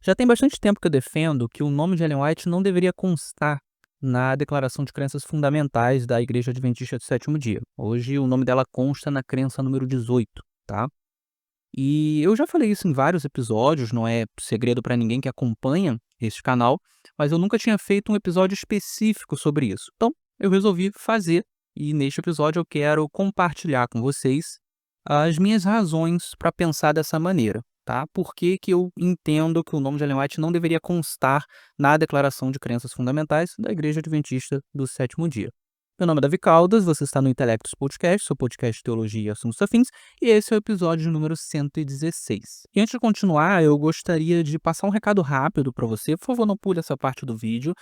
Já tem bastante tempo que eu defendo que o nome de Ellen White não deveria constar na Declaração de Crenças Fundamentais da Igreja Adventista do Sétimo Dia. Hoje o nome dela consta na crença número 18, tá? E eu já falei isso em vários episódios, não é segredo para ninguém que acompanha esse canal, mas eu nunca tinha feito um episódio específico sobre isso. Então, eu resolvi fazer e neste episódio eu quero compartilhar com vocês as minhas razões para pensar dessa maneira, tá? Por que que eu entendo que o nome de Ellen White não deveria constar na Declaração de Crenças Fundamentais da Igreja Adventista do Sétimo Dia. Meu nome é Davi Caldas, você está no Intelectus Podcast, seu podcast de teologia e assuntos afins, e esse é o episódio número 116. E antes de continuar, eu gostaria de passar um recado rápido para você. Por favor, não pule essa parte do vídeo.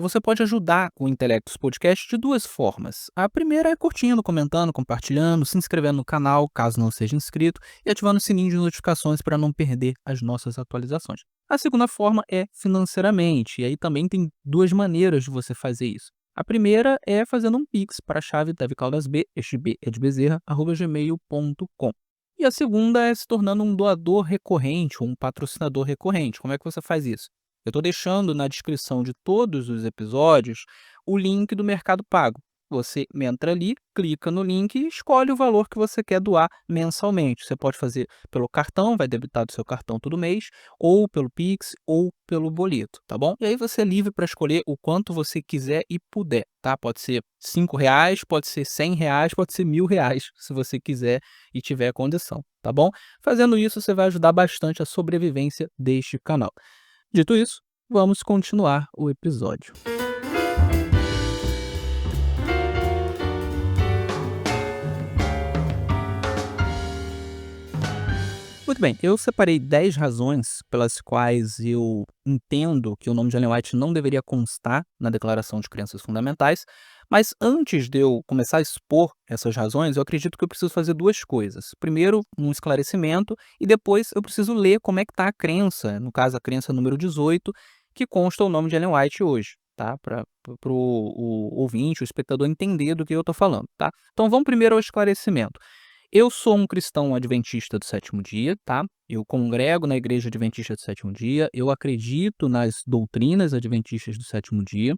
Você pode ajudar o Intelectus Podcast de duas formas. A primeira é curtindo, comentando, compartilhando, se inscrevendo no canal, caso não seja inscrito, e ativando o sininho de notificações para não perder as nossas atualizações. A segunda forma é financeiramente, e aí também tem duas maneiras de você fazer isso. A primeira é fazendo um Pix para a chave davicaldasb, este B é de Bezerra, @gmail.com. E a segunda é se tornando um doador recorrente, ou um patrocinador recorrente. Como é que você faz isso? Eu estou deixando na descrição de todos os episódios o link do Mercado Pago. Você entra ali, clica no link e escolhe o valor que você quer doar mensalmente. Você pode fazer pelo cartão, vai debitar do seu cartão todo mês, ou pelo Pix, ou pelo boleto, tá bom? E aí você é livre para escolher o quanto você quiser e puder, tá? Pode ser R$ 5, pode ser R$ 100, pode ser R$ 1.000, se você quiser e tiver condição, tá bom? Fazendo isso, você vai ajudar bastante a sobrevivência deste canal. Dito isso, vamos continuar o episódio. Muito bem, eu separei 10 razões pelas quais eu entendo que o nome de Ellen White não deveria constar na Declaração de Crenças Fundamentais, mas antes de eu começar a expor essas razões, eu acredito que eu preciso fazer duas coisas. Primeiro, um esclarecimento, e depois eu preciso ler como é que está a crença, no caso a crença número 18, que consta o nome de Ellen White hoje, tá? Para o ouvinte, o espectador entender do que eu estou falando, tá? Então vamos primeiro ao esclarecimento. Eu sou um cristão adventista do sétimo dia, tá? Eu congrego na igreja adventista do sétimo dia, eu acredito nas doutrinas adventistas do sétimo dia,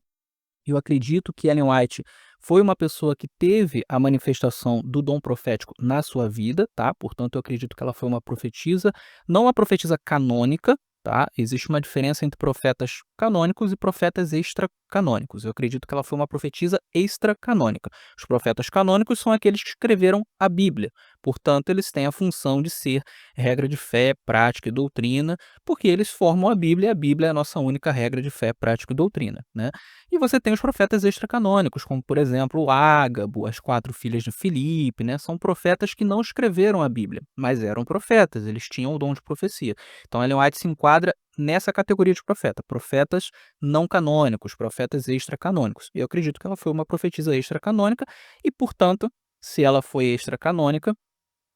eu acredito que Ellen White foi uma pessoa que teve a manifestação do dom profético na sua vida, tá? Portanto, eu acredito que ela foi uma profetisa, não uma profetisa canônica, tá? Existe uma diferença entre profetas canônicos e profetas extracanônicos. Eu acredito que ela foi uma profetisa extracanônica. Os profetas canônicos são aqueles que escreveram a Bíblia. Portanto, eles têm a função de ser regra de fé, prática e doutrina, porque eles formam a Bíblia, e a Bíblia é a nossa única regra de fé, prática e doutrina, né? E você tem os profetas extracanônicos, como, por exemplo, o Ágabo, as 4 filhas de Filipe, né? São profetas que não escreveram a Bíblia, mas eram profetas, eles tinham o dom de profecia. Então, Ellen White se enquadra nessa categoria de profeta, profetas não canônicos, profetas extracanônicos. Eu acredito que ela foi uma profetisa extracanônica e, portanto, se ela foi extracanônica,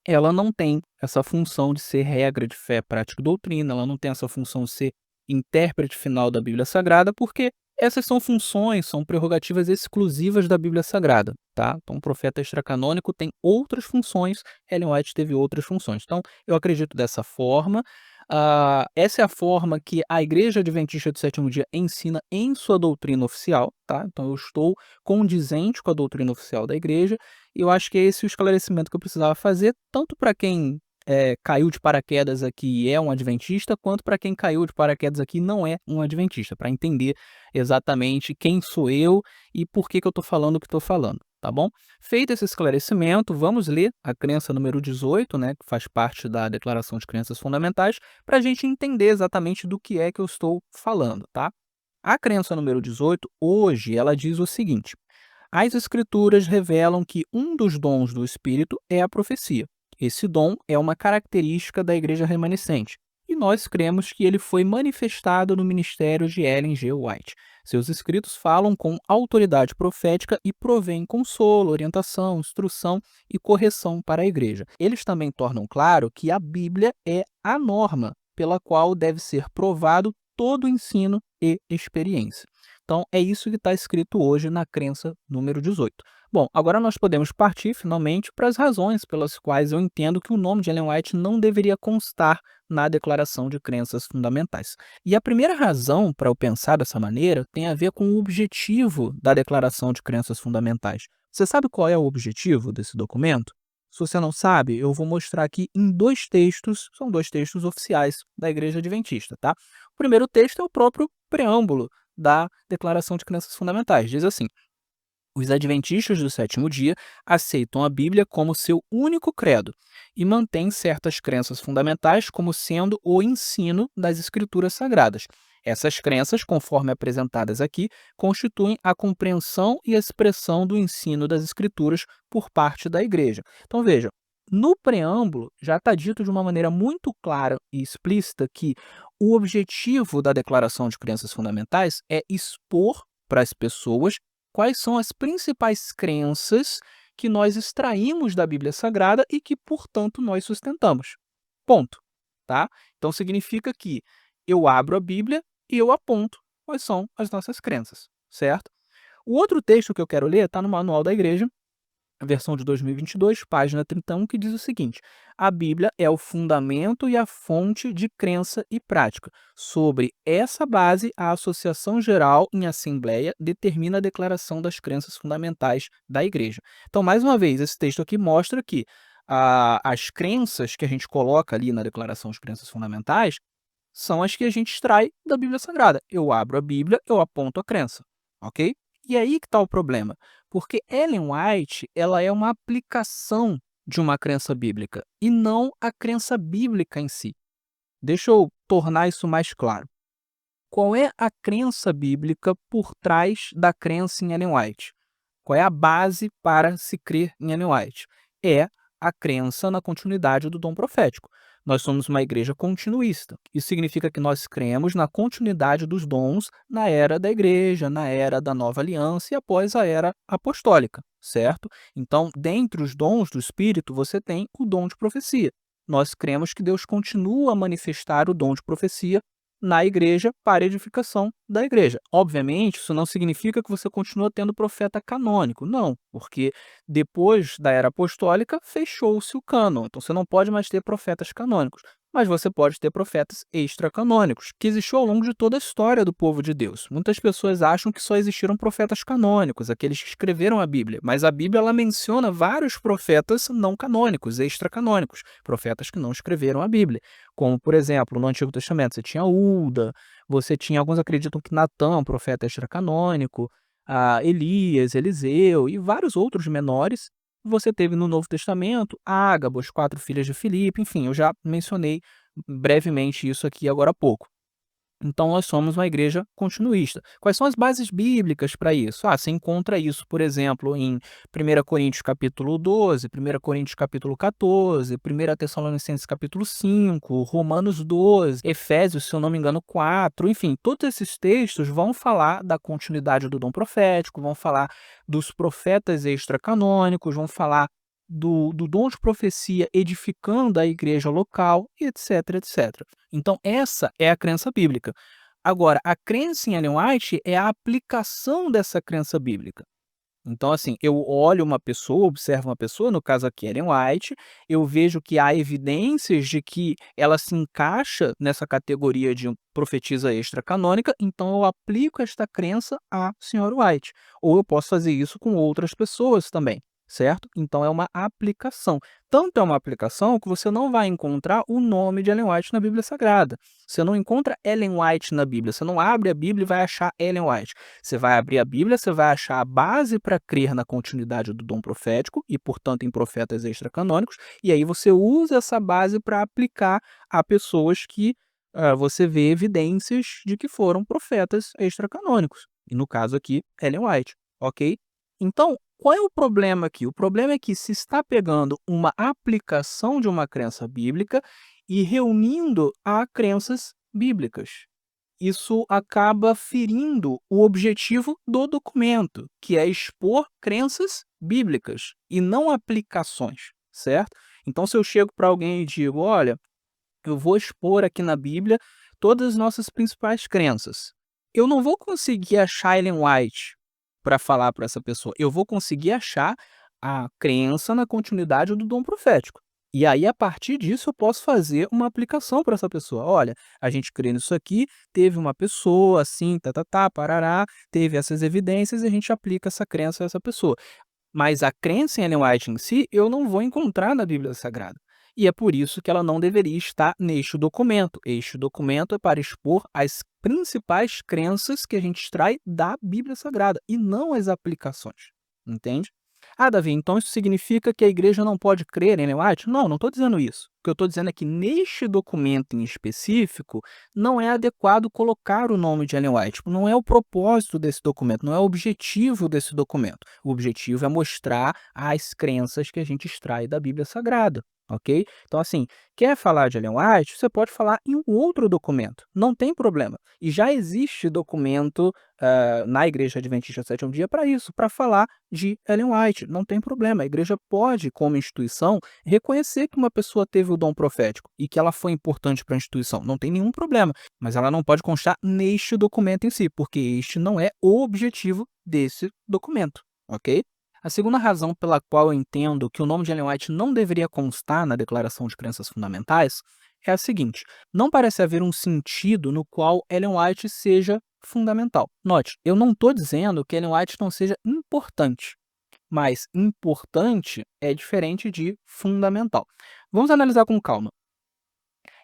ela não tem essa função de ser regra de fé, prática e doutrina, ela não tem essa função de ser intérprete final da Bíblia Sagrada, porque essas são funções, são prerrogativas exclusivas da Bíblia Sagrada, tá? Então, o profeta extracanônico tem outras funções, Ellen White teve outras funções. Então, eu acredito dessa forma. Essa é a forma que a Igreja Adventista do Sétimo Dia ensina em sua doutrina oficial, tá? Então, eu estou condizente com a doutrina oficial da Igreja, e eu acho que é esse o esclarecimento que eu precisava fazer, tanto para quem caiu de paraquedas aqui e é um adventista, quanto para quem caiu de paraquedas aqui e não é um adventista, para entender exatamente quem sou eu e por que que eu estou falando o que estou falando, tá bom? Feito esse esclarecimento, vamos ler a crença número 18, né, que faz parte da Declaração de Crenças Fundamentais, para a gente entender exatamente do que é que eu estou falando, tá? A crença número 18, hoje, ela diz o seguinte: as Escrituras revelam que um dos dons do Espírito é a profecia. Esse dom é uma característica da Igreja remanescente, e nós cremos que ele foi manifestado no ministério de Ellen G. White. Seus escritos falam com autoridade profética e provêm consolo, orientação, instrução e correção para a Igreja. Eles também tornam claro que a Bíblia é a norma pela qual deve ser provado todo ensino e experiência. Então, é isso que está escrito hoje na crença número 18. Bom, agora nós podemos partir finalmente para as razões pelas quais eu entendo que o nome de Ellen White não deveria constar na Declaração de Crenças Fundamentais. E a primeira razão para eu pensar dessa maneira tem a ver com o objetivo da Declaração de Crenças Fundamentais. Você sabe qual é o objetivo desse documento? Se você não sabe, eu vou mostrar aqui em dois textos, são dois textos oficiais da Igreja Adventista, tá? O primeiro texto é o próprio preâmbulo da Declaração de Crenças Fundamentais. Diz assim: os adventistas do sétimo dia aceitam a Bíblia como seu único credo e mantêm certas crenças fundamentais como sendo o ensino das Escrituras Sagradas. Essas crenças, conforme apresentadas aqui, constituem a compreensão e a expressão do ensino das Escrituras por parte da Igreja. Então, veja, no preâmbulo já está dito de uma maneira muito clara e explícita que o objetivo da Declaração de Crenças Fundamentais é expor para as pessoas quais são as principais crenças que nós extraímos da Bíblia Sagrada e que, portanto, nós sustentamos. Ponto. Tá? Então, significa que eu abro a Bíblia e eu aponto quais são as nossas crenças, certo? O outro texto que eu quero ler está no Manual da Igreja, a versão de 2022, página 31, que diz o seguinte: a Bíblia é o fundamento e a fonte de crença e prática. Sobre essa base, a Associação Geral em Assembleia determina a declaração das crenças fundamentais da Igreja. Então, mais uma vez, esse texto aqui mostra que as crenças que a gente coloca ali na Declaração de Crenças Fundamentais são as que a gente extrai da Bíblia Sagrada. Eu abro a Bíblia, eu aponto a crença, ok? E aí que está o problema, porque Ellen White ela é uma aplicação de uma crença bíblica e não a crença bíblica em si. Deixa eu tornar isso mais claro. Qual é a crença bíblica por trás da crença em Ellen White? Qual é a base para se crer em Ellen White? É a crença na continuidade do dom profético. Nós somos uma igreja continuista. Isso significa que nós cremos na continuidade dos dons na era da igreja, na era da nova aliança e após a era apostólica, certo? Então, dentre os dons do Espírito, você tem o dom de profecia. Nós cremos que Deus continua a manifestar o dom de profecia na igreja para edificação da igreja. Obviamente, isso não significa que você continua tendo profeta canônico, não, porque depois da era apostólica fechou-se o cânon, então você não pode mais ter profetas canônicos, mas você pode ter profetas extracanônicos, que existiu ao longo de toda a história do povo de Deus. Muitas pessoas acham que só existiram profetas canônicos, aqueles que escreveram a Bíblia, mas a Bíblia ela menciona vários profetas não canônicos, extracanônicos, profetas que não escreveram a Bíblia. Como, por exemplo, no Antigo Testamento você tinha Uda, você tinha, alguns acreditam que Natã é um profeta extracanônico, Elias, Eliseu e vários outros menores. Você teve no Novo Testamento Ágabo, as 4 filhas de Filipe, enfim, eu já mencionei brevemente isso aqui agora há pouco. Então, nós somos uma igreja continuista. Quais são as bases bíblicas para isso? Você encontra isso, por exemplo, em 1 Coríntios capítulo 12, 1 Coríntios capítulo 14, 1 Tessalonicenses capítulo 5, Romanos 12, Efésios, se eu não me engano, 4. Enfim, todos esses textos vão falar da continuidade do dom profético, vão falar dos profetas extracanônicos, vão falar do dom de profecia edificando a igreja local, e etc, etc. Então, essa é a crença bíblica. Agora, a crença em Ellen White é a aplicação dessa crença bíblica. Então, assim, eu olho uma pessoa, observo uma pessoa, no caso aqui Ellen White, eu vejo que há evidências de que ela se encaixa nessa categoria de profetisa extracanônica, então eu aplico esta crença à senhora White. Ou eu posso fazer isso com outras pessoas também, certo? Então é uma aplicação. Tanto é uma aplicação que você não vai encontrar o nome de Ellen White na Bíblia Sagrada. Você não encontra Ellen White na Bíblia. Você não abre a Bíblia e vai achar Ellen White. Você vai abrir a Bíblia, você vai achar a base para crer na continuidade do dom profético e, portanto, em profetas extracanônicos, e aí você usa essa base para aplicar a pessoas que você vê evidências de que foram profetas extracanônicos. E no caso aqui, Ellen White, ok? Então, qual é o problema aqui? O problema é que se está pegando uma aplicação de uma crença bíblica e reunindo a crenças bíblicas. Isso acaba ferindo o objetivo do documento, que é expor crenças bíblicas e não aplicações, certo? Então, se eu chego para alguém e digo, olha, eu vou expor aqui na Bíblia todas as nossas principais crenças. eu não vou conseguir achar Ellen White para falar para essa pessoa, eu vou conseguir achar a crença na continuidade do dom profético. E aí, a partir disso, eu posso fazer uma aplicação para essa pessoa. Olha, a gente crê nisso aqui, teve uma pessoa assim, tá-tá-tá, parará, teve essas evidências e a gente aplica essa crença a essa pessoa. Mas a crença em Ellen White em si, eu não vou encontrar na Bíblia Sagrada. E é por isso que ela não deveria estar neste documento. Este documento é para expor as principais crenças que a gente extrai da Bíblia Sagrada e não as aplicações. Entende? Ah, Davi, então isso significa que a igreja não pode crer em Ellen White? Não, não estou dizendo isso. O que eu estou dizendo é que neste documento em específico, não é adequado colocar o nome de Ellen White. Tipo, não é o propósito desse documento, não é o objetivo desse documento. O objetivo é mostrar as crenças que a gente extrai da Bíblia Sagrada, ok? Então, assim, quer falar de Ellen White, você pode falar em um outro documento, não tem problema. E já existe documento na Igreja Adventista do Sétimo Dia para isso, para falar de Ellen White, não tem problema. A igreja pode, como instituição, reconhecer que uma pessoa teve o dom profético e que ela foi importante para a instituição, não tem nenhum problema, mas ela não pode constar neste documento em si, porque este não é o objetivo desse documento, ok? A segunda razão pela qual eu entendo que o nome de Ellen White não deveria constar na Declaração de Crenças Fundamentais é a seguinte: não parece haver um sentido no qual Ellen White seja fundamental. Note, eu não estou dizendo que Ellen White não seja importante, mas importante é diferente de fundamental. Vamos analisar com calma.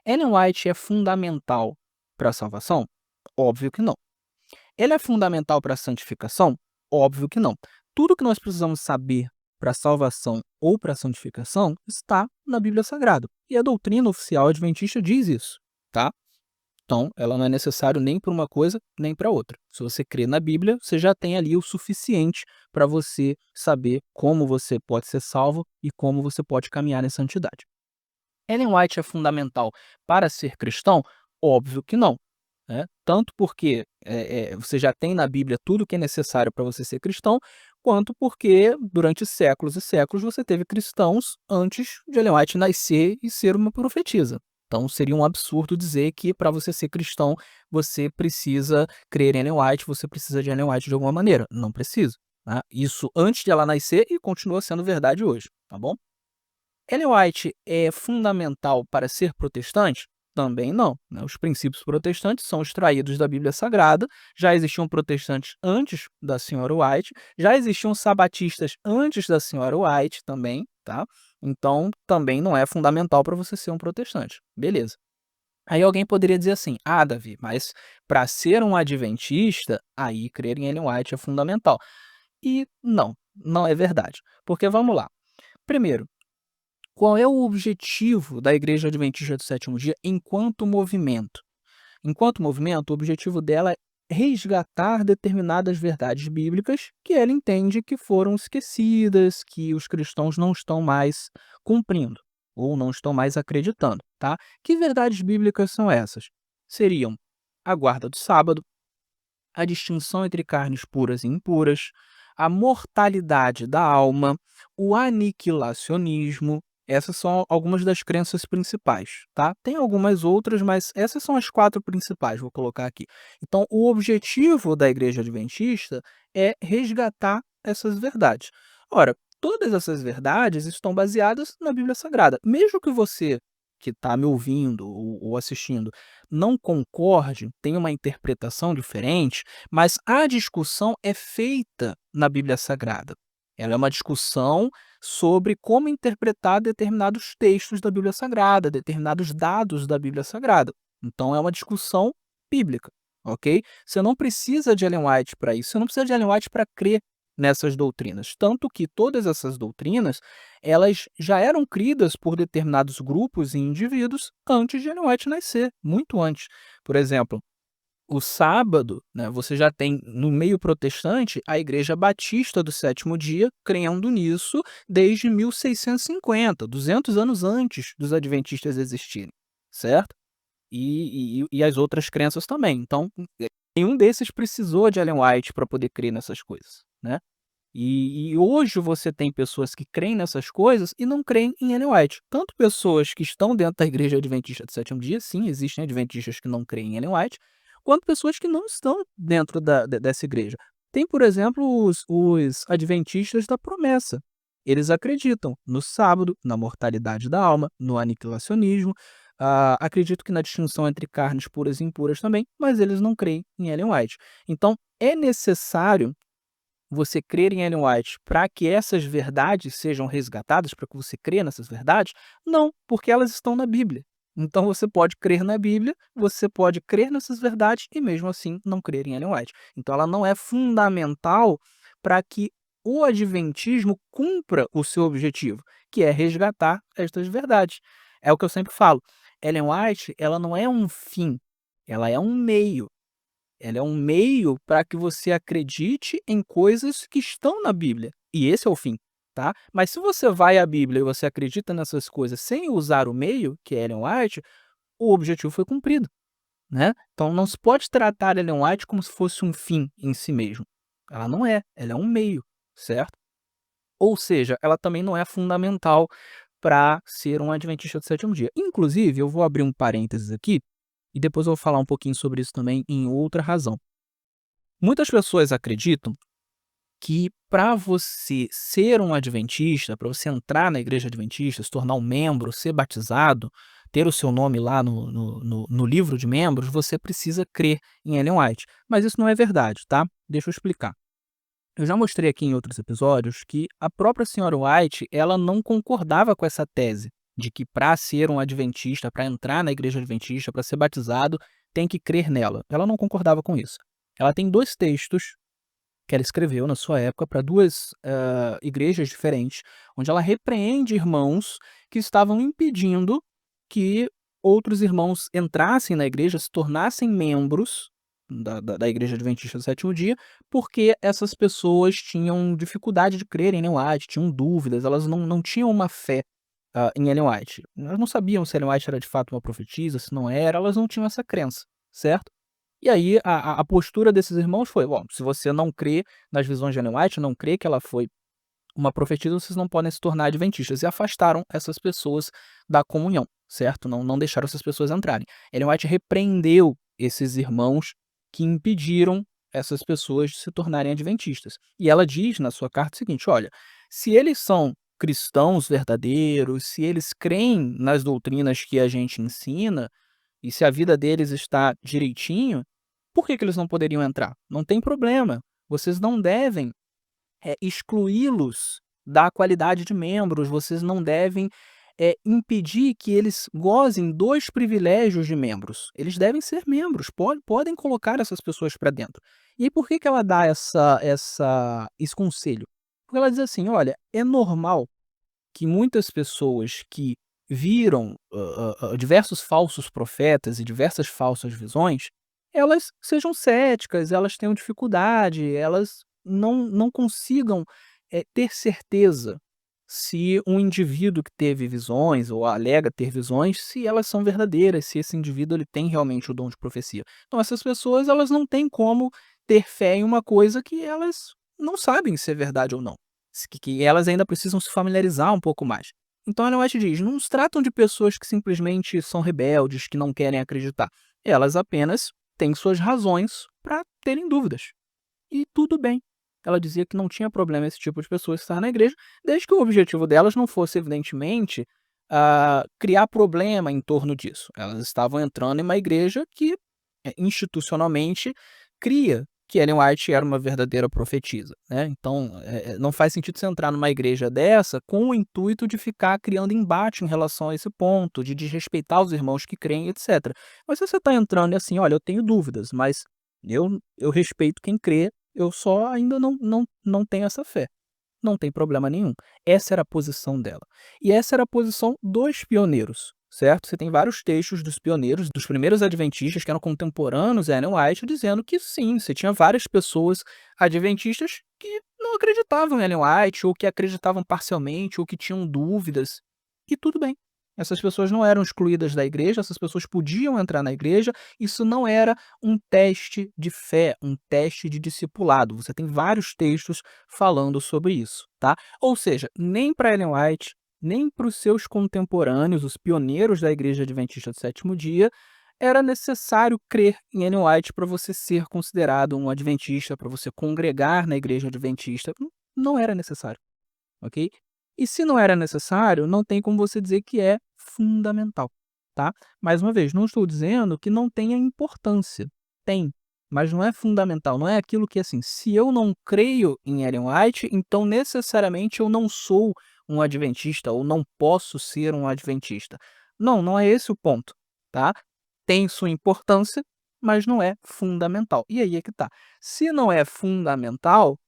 Ellen White é fundamental para a salvação? Óbvio que não. Ele é fundamental para a santificação? Óbvio que não. Tudo que nós precisamos saber para a salvação ou para a santificação está na Bíblia Sagrada. E a doutrina oficial adventista diz isso, tá? Então, ela não é necessário nem para uma coisa, nem para outra. Se você crê na Bíblia, você já tem ali o suficiente para você saber como você pode ser salvo e como você pode caminhar em santidade. Ellen White é fundamental para ser cristão? Óbvio que não, né? Tanto porque você já tem na Bíblia tudo o que é necessário para você ser cristão, quanto porque durante séculos e séculos você teve cristãos antes de Ellen White nascer e ser uma profetisa. Então seria um absurdo dizer que para você ser cristão você precisa crer em Ellen White, você precisa de Ellen White de alguma maneira. Não precisa, tá? Isso antes de ela nascer e continua sendo verdade hoje, tá bom? Ellen White é fundamental para ser protestante? Também não, né? Os princípios protestantes são extraídos da Bíblia Sagrada, já existiam protestantes antes da senhora White, já existiam sabatistas antes da senhora White também, tá? Então, também não é fundamental para você ser um protestante. Beleza. Aí alguém poderia dizer assim: ah, Davi, mas para ser um adventista, aí crer em Ellen White é fundamental. E não, não é verdade. Porque vamos lá. Primeiro, qual é o objetivo da Igreja Adventista do Sétimo Dia enquanto movimento? Enquanto movimento, o objetivo dela é resgatar determinadas verdades bíblicas que ela entende que foram esquecidas, que os cristãos não estão mais cumprindo ou não estão mais acreditando, tá? Que verdades bíblicas são essas? Seriam a guarda do sábado, a distinção entre carnes puras e impuras, a mortalidade da alma, o aniquilacionismo. Essas são algumas das crenças principais, tá? Tem algumas outras, mas essas são as 4 principais, vou colocar aqui. Então, o objetivo da Igreja Adventista é resgatar essas verdades. Ora, todas essas verdades estão baseadas na Bíblia Sagrada. Mesmo que você que está me ouvindo ou assistindo não concorde, tenha uma interpretação diferente, mas a discussão é feita na Bíblia Sagrada. Ela é uma discussão sobre como interpretar determinados textos da Bíblia Sagrada, determinados dados da Bíblia Sagrada. Então é uma discussão bíblica, ok? Você não precisa de Ellen White para isso, você não precisa de Ellen White para crer nessas doutrinas. Tanto que todas essas doutrinas, elas já eram cridas por determinados grupos e indivíduos antes de Ellen White nascer, muito antes. Por exemplo, o sábado, né, você já tem no meio protestante a Igreja Batista do Sétimo Dia crendo nisso desde 1650, 200 anos antes dos adventistas existirem, certo? E as outras crenças também. Então, nenhum desses precisou de Ellen White para poder crer nessas coisas, né? E hoje você tem pessoas que creem nessas coisas e não creem em Ellen White. Tanto pessoas que estão dentro da Igreja Adventista do Sétimo Dia, sim, existem adventistas que não creem em Ellen White, quanto pessoas que não estão dentro dessa igreja. Tem, por exemplo, os adventistas da promessa. Eles acreditam no sábado, na mortalidade da alma, no aniquilacionismo, acredito que na distinção entre carnes puras e impuras também, mas eles não creem em Ellen White. Então, é necessário você crer em Ellen White para que essas verdades sejam resgatadas, para que você crê nessas verdades? Não, porque elas estão na Bíblia. Então você pode crer na Bíblia, você pode crer nessas verdades e mesmo assim não crer em Ellen White. Então ela não é fundamental para que o adventismo cumpra o seu objetivo, que é resgatar estas verdades. É o que eu sempre falo. Ellen White, ela não é um fim, ela é um meio. Ela é um meio para que você acredite em coisas que estão na Bíblia, e esse é o fim, tá. Mas se você vai à Bíblia e você acredita nessas coisas sem usar o meio, que é Ellen White, o objetivo foi cumprido, né. Então não se pode tratar Ellen White como se fosse um fim em si mesmo. Ela não é, ela é um meio, certo. Ou seja, ela também não é fundamental para ser um adventista do sétimo dia. Inclusive, eu vou abrir um parênteses aqui, e depois eu vou falar um pouquinho sobre isso também em outra razão. Muitas pessoas acreditam que para você ser um adventista, para você entrar na igreja adventista, se tornar um membro, ser batizado, ter o seu nome lá no livro de membros, você precisa crer em Ellen White. Mas isso não é verdade, tá? Deixa eu explicar. Eu já mostrei aqui em outros episódios que a própria senhora White, ela não concordava com essa tese de que para ser um adventista, para entrar na igreja adventista, para ser batizado, tem que crer nela. Ela não concordava com isso. Ela tem 2 textos que ela escreveu na sua época para 2 igrejas diferentes, onde ela repreende irmãos que estavam impedindo que outros irmãos entrassem na igreja, se tornassem membros da igreja adventista do sétimo dia, porque essas pessoas tinham dificuldade de crer em Ellen White, tinham dúvidas, elas não tinham uma fé, em Ellen White. Elas não sabiam se Ellen White era de fato uma profetisa, se não era, elas não tinham essa crença, certo? E aí a postura desses irmãos foi: "Bom, se você não crê nas visões de Ellen White, não crê que ela foi uma profetisa, vocês não podem se tornar adventistas", e afastaram essas pessoas da comunhão, certo? Não deixaram essas pessoas entrarem. Ellen White repreendeu esses irmãos que impediram essas pessoas de se tornarem adventistas. E ela diz na sua carta o seguinte: "Olha, se eles são cristãos verdadeiros, se eles creem nas doutrinas que a gente ensina, e se a vida deles está direitinho, por que que eles não poderiam entrar? Não tem problema. Vocês não devem, excluí-los da qualidade de membros, vocês não devem, impedir que eles gozem dos privilégios de membros. Eles devem ser membros, podem colocar essas pessoas para dentro". E aí por que que ela dá esse conselho? Porque ela diz assim: "Olha, é normal que muitas pessoas que viram, diversos falsos profetas e diversas falsas visões, elas sejam céticas, elas tenham dificuldade, elas não consigam, ter certeza se um indivíduo que teve visões ou alega ter visões, se elas são verdadeiras, se esse indivíduo ele tem realmente o dom de profecia. Então essas pessoas, elas não têm como ter fé em uma coisa que elas não sabem se é verdade ou não, que elas ainda precisam se familiarizar um pouco mais. Então a Ellen White diz: "Não se tratam de pessoas que simplesmente são rebeldes, que não querem acreditar. Elas apenas têm suas razões para terem dúvidas. E tudo bem". Ela dizia que não tinha problema esse tipo de pessoa estar na igreja, desde que o objetivo delas não fosse, evidentemente, criar problema em torno disso. Elas estavam entrando em uma igreja que, institucionalmente, cria que Ellen White era uma verdadeira profetisa, né. Então, não faz sentido você entrar numa igreja dessa com o intuito de ficar criando embate em relação a esse ponto, de desrespeitar os irmãos que creem, etcétera. Mas se você está entrando e assim: "Olha, eu tenho dúvidas, mas eu respeito quem crê, eu só ainda não tenho essa fé". Não tem problema nenhum. Essa era a posição dela. E essa era a posição dos pioneiros, certo? Você tem vários textos dos pioneiros, dos primeiros adventistas que eram contemporâneos a Ellen White, dizendo que sim, você tinha várias pessoas adventistas que não acreditavam em Ellen White, ou que acreditavam parcialmente, ou que tinham dúvidas. E tudo bem. Essas pessoas não eram excluídas da igreja, essas pessoas podiam entrar na igreja, isso não era um teste de fé, um teste de discipulado. Você tem vários textos falando sobre isso, tá? Ou seja, nem para Ellen White, nem para os seus contemporâneos, os pioneiros da igreja adventista do sétimo dia, era necessário crer em Ellen White para você ser considerado um adventista, para você congregar na igreja adventista. Não era necessário, ok? E se não era necessário, não tem como você dizer que é fundamental, tá? Mais uma vez, não estou dizendo que não tenha importância. Tem, mas não é fundamental. Não é aquilo que, assim, se eu não creio em Ellen White, então necessariamente eu não sou um adventista ou não posso ser um adventista. Não, não é esse o ponto, tá? Tem sua importância, mas não é fundamental. E aí é que tá. Se não é fundamental,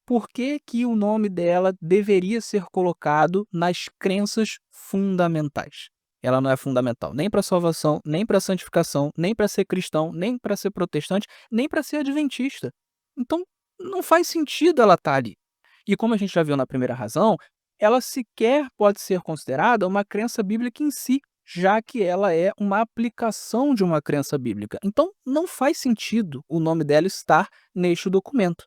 por que que o nome dela deveria ser colocado nas crenças fundamentais? Ela não é fundamental nem para a salvação, nem para a santificação, nem para ser cristão, nem para ser protestante, nem para ser adventista. Então, não faz sentido ela estar ali. E como a gente já viu na primeira razão, ela sequer pode ser considerada uma crença bíblica em si, já que ela é uma aplicação de uma crença bíblica. Então, não faz sentido o nome dela estar neste documento,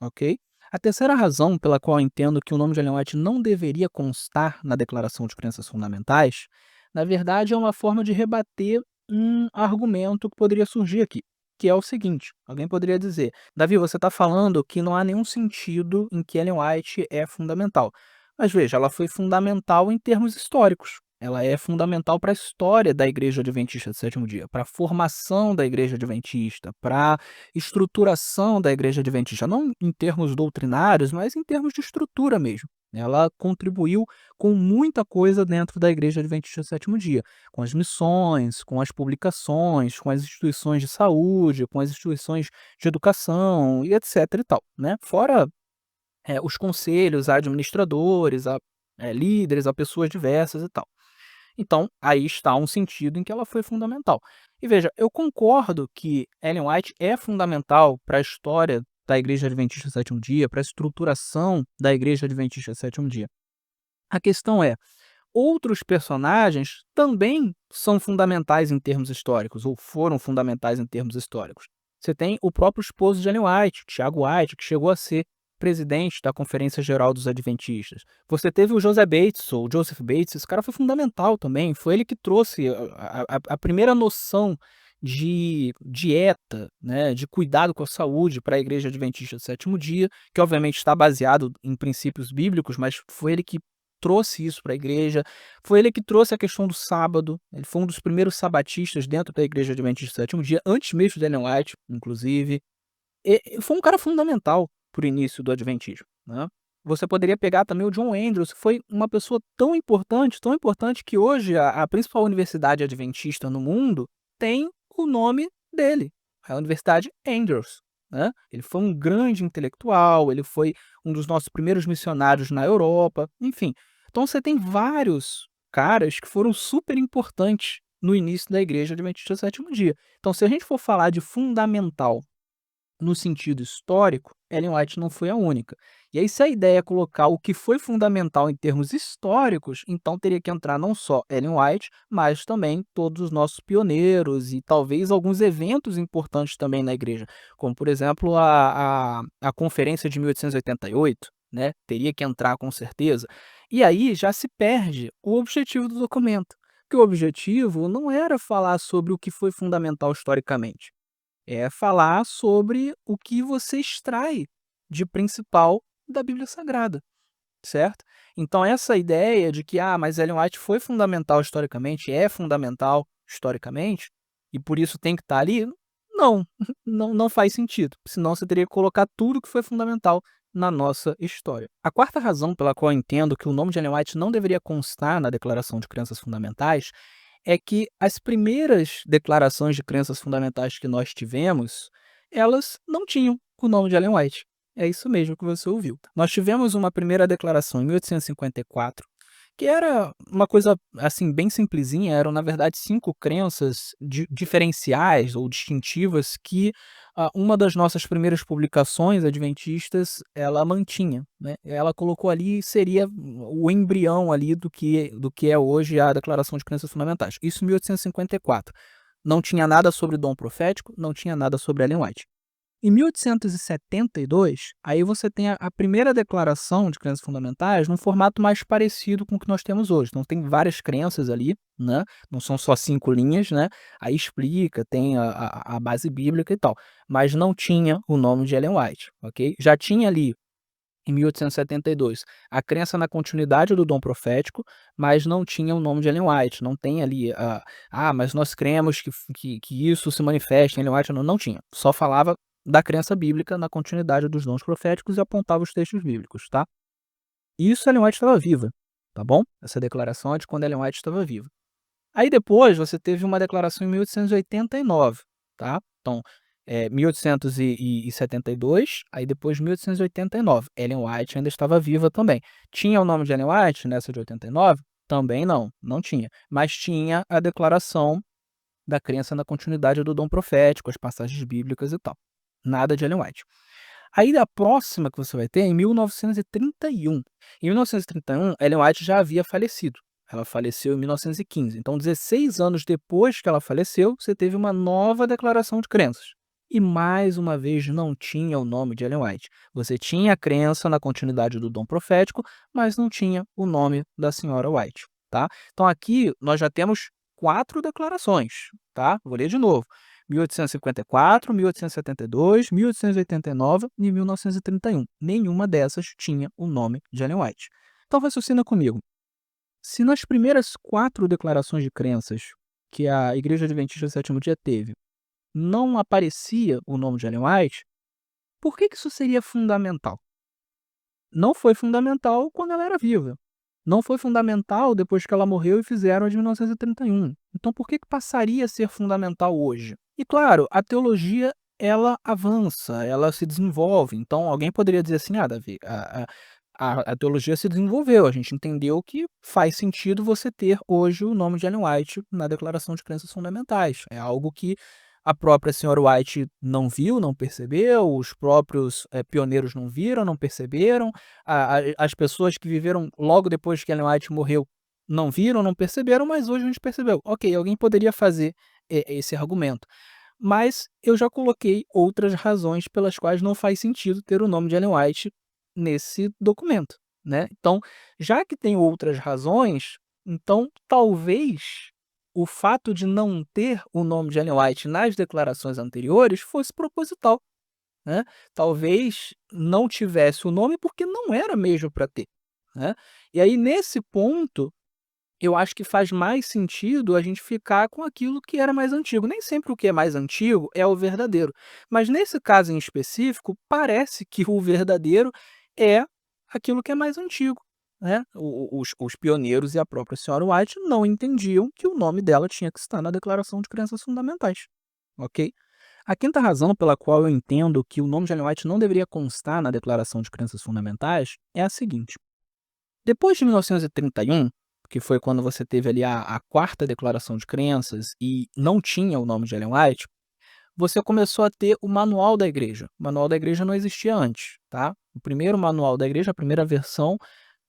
ok? A terceira razão pela qual eu entendo que o nome de Ellen White não deveria constar na Declaração de Crenças Fundamentais, na verdade, é uma forma de rebater um argumento que poderia surgir aqui, que é o seguinte: alguém poderia dizer, Davi, você está falando que não há nenhum sentido em que Ellen White é fundamental. Mas veja, ela foi fundamental em termos históricos. Ela é fundamental para a história da Igreja Adventista do Sétimo Dia, para a formação da Igreja Adventista, para estruturação da Igreja Adventista, não em termos doutrinários, mas em termos de estrutura mesmo. Ela contribuiu com muita coisa dentro da Igreja Adventista do Sétimo Dia, com as missões, com as publicações, com as instituições de saúde, com as instituições de educação e etc e tal, né? Fora os conselhos a administradores, a líderes, a pessoas diversas e tal. Então, aí está um sentido em que ela foi fundamental. E veja, eu concordo que Ellen White é fundamental para a história da Igreja Adventista do Sétimo Dia, para a estruturação da Igreja Adventista do Sétimo Dia. A questão é, outros personagens também são fundamentais em termos históricos, ou foram fundamentais em termos históricos. Você tem o próprio esposo de Ellen White, Tiago White, que chegou a ser presidente da Conferência Geral dos Adventistas. Você teve o Joseph Bates, ou Joseph Bates, esse cara foi fundamental também, foi ele que trouxe a primeira noção de dieta, né, de cuidado com a saúde para a Igreja Adventista do Sétimo Dia, que obviamente está baseado em princípios bíblicos, mas foi ele que trouxe isso para a igreja, foi ele que trouxe a questão do sábado, ele foi um dos primeiros sabatistas dentro da Igreja Adventista do Sétimo Dia, antes mesmo de Ellen White, inclusive. E foi um cara fundamental para o início do adventismo, né. Você poderia pegar também o John Andrews, que foi uma pessoa tão importante que hoje a principal universidade adventista no mundo tem o nome dele, a Universidade Andrews, né. Ele foi um grande intelectual, ele foi um dos nossos primeiros missionários na Europa, enfim. Então você tem vários caras que foram super importantes no início da Igreja Adventista do Sétimo Dia. Então se a gente for falar de fundamental no sentido histórico, Ellen White não foi a única. E aí, se a ideia é colocar o que foi fundamental em termos históricos, então teria que entrar não só Ellen White, mas também todos os nossos pioneiros e talvez alguns eventos importantes também na igreja, como, por exemplo, a Conferência de 1888, né? Teria que entrar com certeza. E aí já se perde o objetivo do documento, que o objetivo não era falar sobre o que foi fundamental historicamente, é falar sobre o que você extrai de principal da Bíblia Sagrada, certo? Então essa ideia de que, mas Ellen White foi fundamental historicamente, é fundamental historicamente, e por isso tem que estar ali, não, não faz sentido, senão você teria que colocar tudo que foi fundamental na nossa história. A quarta razão pela qual eu entendo que o nome de Ellen White não deveria constar na Declaração de Crenças Fundamentais é que as primeiras declarações de crenças fundamentais que nós tivemos, elas não tinham o nome de Ellen White. É isso mesmo que você ouviu. Nós tivemos uma primeira declaração em 1854, que era uma coisa, assim, bem simplesinha, eram, na verdade, 5 crenças diferenciais ou distintivas que uma das nossas primeiras publicações adventistas, ela mantinha, né. Ela colocou ali, seria o embrião ali do que é hoje a Declaração de Crenças Fundamentais. Isso em 1854. Não tinha nada sobre dom profético, não tinha nada sobre Ellen White. Em 1872, aí você tem a primeira declaração de crenças fundamentais num formato mais parecido com o que nós temos hoje. Então tem várias crenças ali, né, não são só 5 linhas, né, aí explica, tem a base bíblica e tal, mas não tinha o nome de Ellen White, ok? Já tinha ali, em 1872, a crença na continuidade do dom profético, mas não tinha o nome de Ellen White, não tem ali mas nós cremos que isso se manifesta em Ellen White, não tinha, só falava da crença bíblica na continuidade dos dons proféticos e apontava os textos bíblicos, tá. Isso Ellen White estava viva, tá bom? Essa declaração é de quando Ellen White estava viva. Aí depois você teve uma declaração em 1889, tá. Então, 1872, aí depois 1889. Ellen White ainda estava viva também. Tinha o nome de Ellen White nessa de 89? Também não, não tinha. Mas tinha a declaração da crença na continuidade do dom profético, as passagens bíblicas e tal. Nada de Ellen White. Aí a próxima que você vai ter é em 1931. Em 1931, Ellen White já havia falecido. Ela faleceu em 1915. Então, 16 anos depois que ela faleceu, você teve uma nova declaração de crenças. E mais uma vez não tinha o nome de Ellen White. Você tinha a crença na continuidade do dom profético, mas não tinha o nome da senhora White, tá? Então aqui nós já temos 4 declarações, tá? Vou ler de novo. 1854, 1872, 1889 e 1931. Nenhuma dessas tinha o nome de Ellen White. Então raciocina comigo. Se nas primeiras 4 declarações de crenças que a Igreja Adventista do Sétimo Dia teve, não aparecia o nome de Ellen White, por que isso seria fundamental? Não foi fundamental quando ela era viva. Não foi fundamental depois que ela morreu e fizeram a de 1931. Então por que passaria a ser fundamental hoje? E claro, a teologia ela avança, ela se desenvolve. Então alguém poderia dizer assim: "Ah, Davi, a teologia se desenvolveu, a gente entendeu que faz sentido você ter hoje o nome de Ellen White na Declaração de Crenças Fundamentais. É algo que a própria senhora White não viu, não percebeu, os próprios, pioneiros não viram, não perceberam, as pessoas que viveram logo depois que Ellen White morreu não viram, não perceberam, mas hoje a gente percebeu. Ok, alguém poderia fazer, esse argumento. Mas eu já coloquei outras razões pelas quais não faz sentido ter o nome de Ellen White nesse documento, né. Então, já que tem outras razões, então talvez o fato de não ter o nome de Ellen White nas declarações anteriores fosse proposital, né. Talvez não tivesse o nome porque não era mesmo para ter, né. E aí nesse ponto eu acho que faz mais sentido a gente ficar com aquilo que era mais antigo. Nem sempre o que é mais antigo é o verdadeiro, mas nesse caso em específico, parece que o verdadeiro é aquilo que é mais antigo, né. Os pioneiros e a própria senhora White não entendiam que o nome dela tinha que estar na Declaração de Crenças Fundamentais, ok? A quinta razão pela qual eu entendo que o nome de Ellen White não deveria constar na Declaração de Crenças Fundamentais é a seguinte: depois de 1931, que foi quando você teve ali a 4ª declaração de crenças e não tinha o nome de Ellen White, você começou a ter o Manual da Igreja. O Manual da Igreja não existia antes, tá? O primeiro Manual da Igreja, a primeira versão,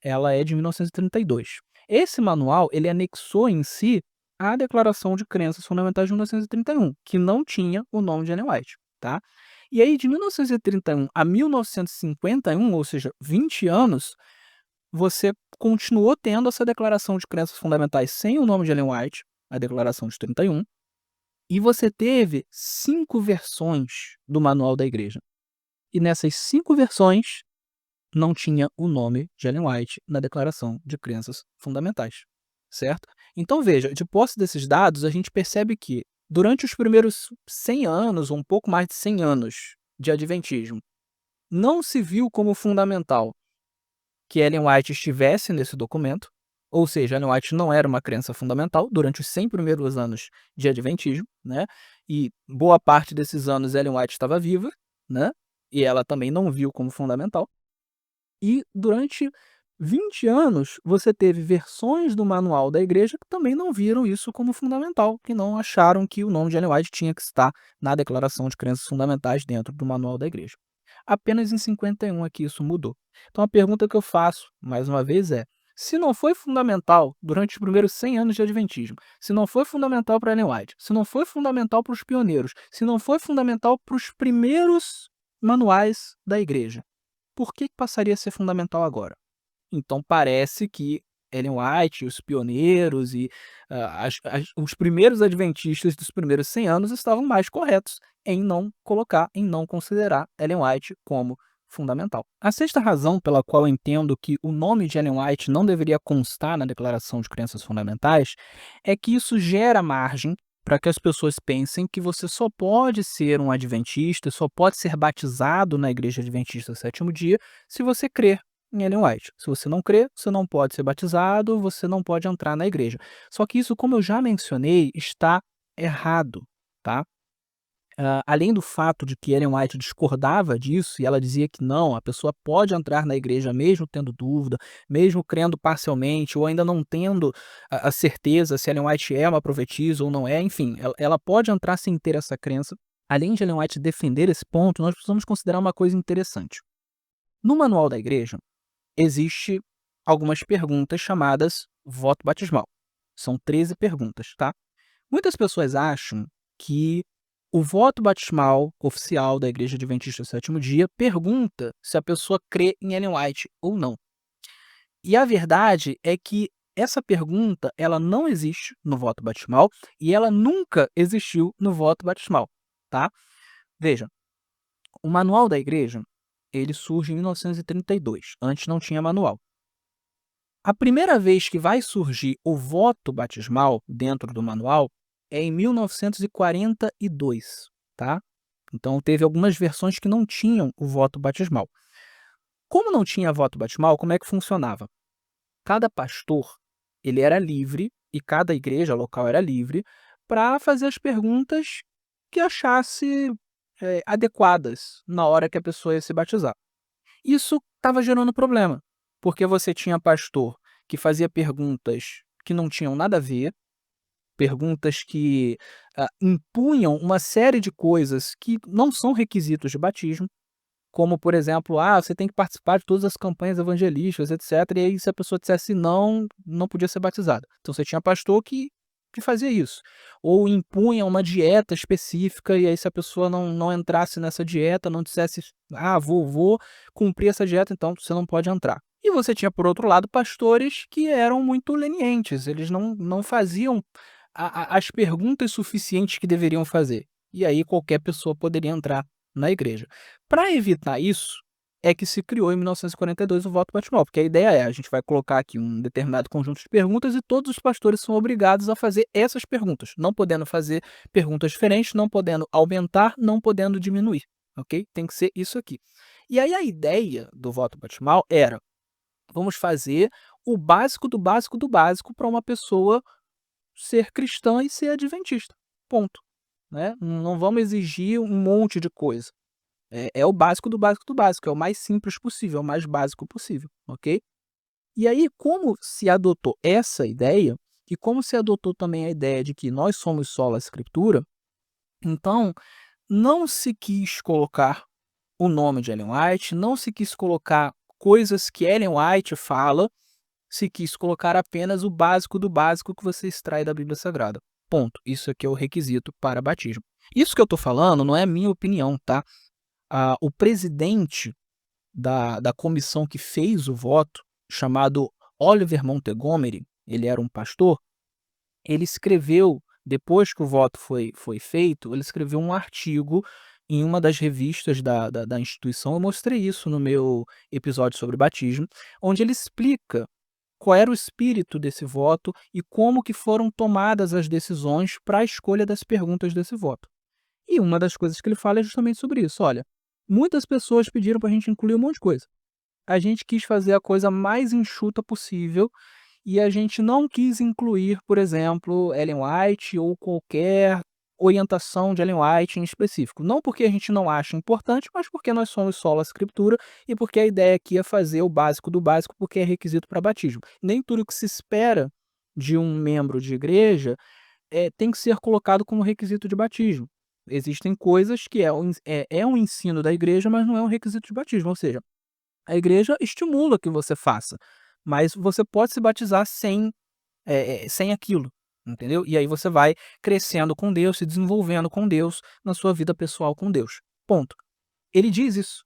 ela é de 1932. Esse manual, ele anexou em si a Declaração de Crenças Fundamentais de 1931, que não tinha o nome de Ellen White, tá? E aí de 1931 a 1951, ou seja, 20 anos, você continuou tendo essa declaração de crenças fundamentais sem o nome de Ellen White, a declaração de 31, e você teve 5 versões do Manual da Igreja. E nessas 5 versões, não tinha o nome de Ellen White na declaração de crenças fundamentais, certo? Então veja, de posse desses dados, a gente percebe que durante os primeiros 100 anos, ou um pouco mais de 100 anos de adventismo, não se viu como fundamental que Ellen White estivesse nesse documento, ou seja, Ellen White não era uma crença fundamental durante os 100 primeiros anos de adventismo, né, e boa parte desses anos Ellen White estava viva, né, e ela também não viu como fundamental. E durante 20 anos, você teve versões do manual da igreja que também não viram isso como fundamental, que não acharam que o nome de Ellen White tinha que estar na Declaração de Crenças Fundamentais dentro do manual da igreja. Apenas em 51 é que isso mudou. Então a pergunta que eu faço, mais uma vez, é: Se não foi fundamental durante os primeiros 100 anos de Adventismo, se não foi fundamental para Ellen White, se não foi fundamental para os pioneiros, se não foi fundamental para os primeiros manuais da igreja, por que passaria a ser fundamental agora? Então parece que Ellen White, os pioneiros e os primeiros adventistas dos primeiros 100 anos estavam mais corretos em não colocar, em não considerar Ellen White como fundamental. A sexta razão pela qual eu entendo que o nome de Ellen White não deveria constar na Declaração de Crenças Fundamentais é que isso gera margem para que as pessoas pensem que você só pode ser um adventista, só pode ser batizado na Igreja Adventista do Sétimo Dia se você crer em Ellen White. Se você não crê, você não pode ser batizado, você não pode entrar na igreja. Só que isso, como eu já mencionei, está errado, tá? Além do fato de que Ellen White discordava disso e ela dizia que não, a pessoa pode entrar na igreja mesmo tendo dúvida, mesmo crendo parcialmente ou ainda não tendo a certeza se Ellen White é uma profetisa ou não é, enfim, ela pode entrar sem ter essa crença. Além de Ellen White defender esse ponto, nós precisamos considerar uma coisa interessante. No manual da igreja, existe algumas perguntas chamadas voto batismal. São 13 perguntas, tá? Muitas pessoas acham que o voto batismal oficial da Igreja Adventista do Sétimo Dia pergunta se a pessoa crê em Ellen White ou não. E a verdade é que essa pergunta ela não existe no voto batismal e ela nunca existiu no voto batismal, tá? Veja, o manual da igreja, ele surge em 1932, antes não tinha manual. A primeira vez que vai surgir o voto batismal dentro do manual é em 1942, tá? Então teve algumas versões que não tinham o voto batismal. Como não tinha voto batismal, como é que funcionava? Cada pastor, ele era livre e cada igreja local era livre para fazer as perguntas que achasse adequadas na hora que a pessoa ia se batizar. Isso estava gerando problema, porque você tinha pastor que fazia perguntas que não tinham nada a ver, perguntas que impunham uma série de coisas que não são requisitos de batismo, como, por exemplo, você tem que participar de todas as campanhas evangelísticas, etc. E aí, se a pessoa dissesse não, não podia ser batizada. Então, você tinha pastor que fazia isso. Ou impunha uma dieta específica, e aí, se a pessoa não entrasse nessa dieta, não dissesse, vou cumprir essa dieta, então você não pode entrar. E você tinha, por outro lado, pastores que eram muito lenientes, eles não faziam as perguntas suficientes que deveriam fazer. E aí, qualquer pessoa poderia entrar na igreja. Para evitar isso, é que se criou em 1942 o voto batismal, porque a ideia é, a gente vai colocar aqui um determinado conjunto de perguntas e todos os pastores são obrigados a fazer essas perguntas, não podendo fazer perguntas diferentes, não podendo aumentar, não podendo diminuir, ok? Tem que ser isso aqui. E aí a ideia do voto batismal era, vamos fazer o básico do básico do básico para uma pessoa ser cristã e ser adventista, ponto, né? Não vamos exigir um monte de coisa. É o básico do básico do básico, é o mais simples possível, é o mais básico possível, ok? E aí, como se adotou essa ideia, e como se adotou também a ideia de que nós somos sola Escritura, então não se quis colocar o nome de Ellen White, não se quis colocar coisas que Ellen White fala, se quis colocar apenas o básico do básico que você extrai da Bíblia Sagrada. Ponto. Isso aqui é o requisito para batismo. Isso que eu estou falando não é minha opinião, tá? O presidente da comissão que fez o voto, chamado Oliver Montgomery, ele era um pastor, ele escreveu, depois que o voto foi feito, ele escreveu um artigo em uma das revistas da instituição, eu mostrei isso no meu episódio sobre batismo, onde ele explica qual era o espírito desse voto e como que foram tomadas as decisões para a escolha das perguntas desse voto. E uma das coisas que ele fala é justamente sobre isso. Olha, muitas pessoas pediram para a gente incluir um monte de coisa. A gente quis fazer a coisa mais enxuta possível e a gente não quis incluir, por exemplo, Ellen White ou qualquer orientação de Ellen White em específico. Não porque a gente não acha importante, mas porque nós somos sola Escritura e porque a ideia aqui é fazer o básico do básico, porque é requisito para batismo. Nem tudo que se espera de um membro de igreja tem que ser colocado como requisito de batismo. Existem coisas que é um ensino da igreja, mas não é um requisito de batismo, ou seja, a igreja estimula que você faça, mas você pode se batizar sem aquilo, entendeu? E aí você vai crescendo com Deus, se desenvolvendo com Deus, na sua vida pessoal com Deus, ponto. Ele diz isso,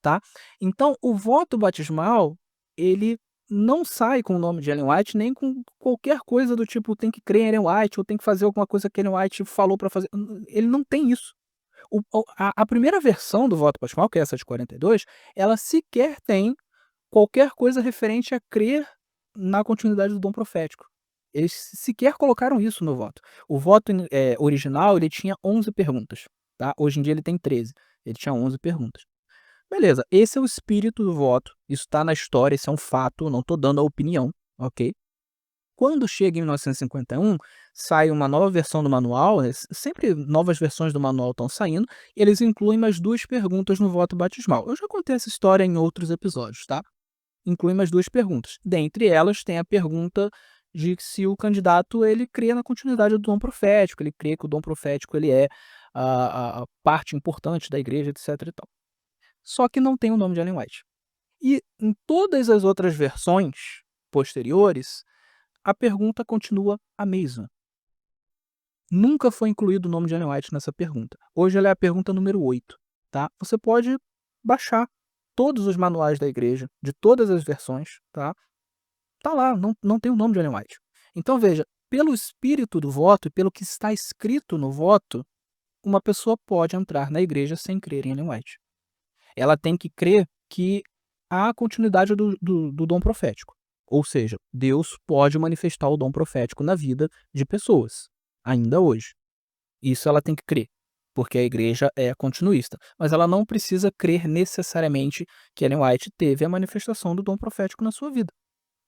tá? Então o voto batismal, ele não sai com o nome de Ellen White, nem com qualquer coisa do tipo tem que crer em Ellen White ou tem que fazer alguma coisa que Ellen White falou para fazer, ele não tem isso. A primeira versão do voto batismal, que é essa de 42, ela sequer tem qualquer coisa referente a crer na continuidade do dom profético. Eles sequer colocaram isso no voto. O voto original, ele tinha 11 perguntas, tá? Hoje em dia ele tem 13, ele tinha 11 perguntas. Beleza, esse é o espírito do voto, isso está na história, isso é um fato, não estou dando a opinião, ok? Quando chega em 1951, sai uma nova versão do manual, sempre novas versões do manual estão saindo, e eles incluem mais 2 perguntas no voto batismal. Eu já contei essa história em outros episódios, tá? Inclui mais 2 perguntas. Dentre elas, tem a pergunta de se o candidato ele crê na continuidade do dom profético, ele crê que o dom profético ele é a parte importante da igreja, etc e tal. Só que não tem o nome de Ellen White. E em todas as outras versões posteriores, a pergunta continua a mesma. Nunca foi incluído o nome de Ellen White nessa pergunta. Hoje ela é a pergunta número 8, tá? Você pode baixar todos os manuais da igreja, de todas as versões, tá? Tá lá, não tem o nome de Ellen White. Então veja, pelo espírito do voto e pelo que está escrito no voto, uma pessoa pode entrar na igreja sem crer em Ellen White. Ela tem que crer que há continuidade do dom profético. Ou seja, Deus pode manifestar o dom profético na vida de pessoas, ainda hoje. Isso ela tem que crer, porque a igreja é continuista. Mas ela não precisa crer necessariamente que Ellen White teve a manifestação do dom profético na sua vida.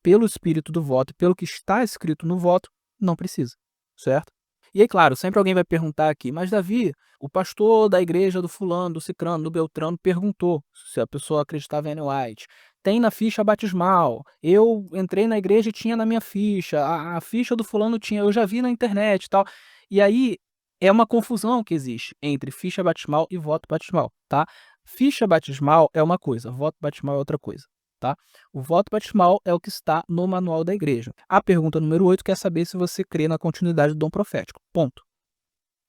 Pelo espírito do voto, pelo que está escrito no voto, não precisa, certo? E aí, claro, sempre alguém vai perguntar aqui, mas Davi, o pastor da igreja do fulano, do cicrano, do beltrano, perguntou se a pessoa acreditava em Ellen White. Tem na ficha batismal. Eu entrei na igreja e tinha na minha ficha. A ficha do fulano tinha, eu já vi na internet e tal. E aí, é uma confusão que existe entre ficha batismal e voto batismal, tá? Ficha batismal é uma coisa, voto batismal é outra coisa, tá? O voto batismal é o que está no manual da igreja. A pergunta número 8 quer saber se você crê na continuidade do dom profético. Ponto.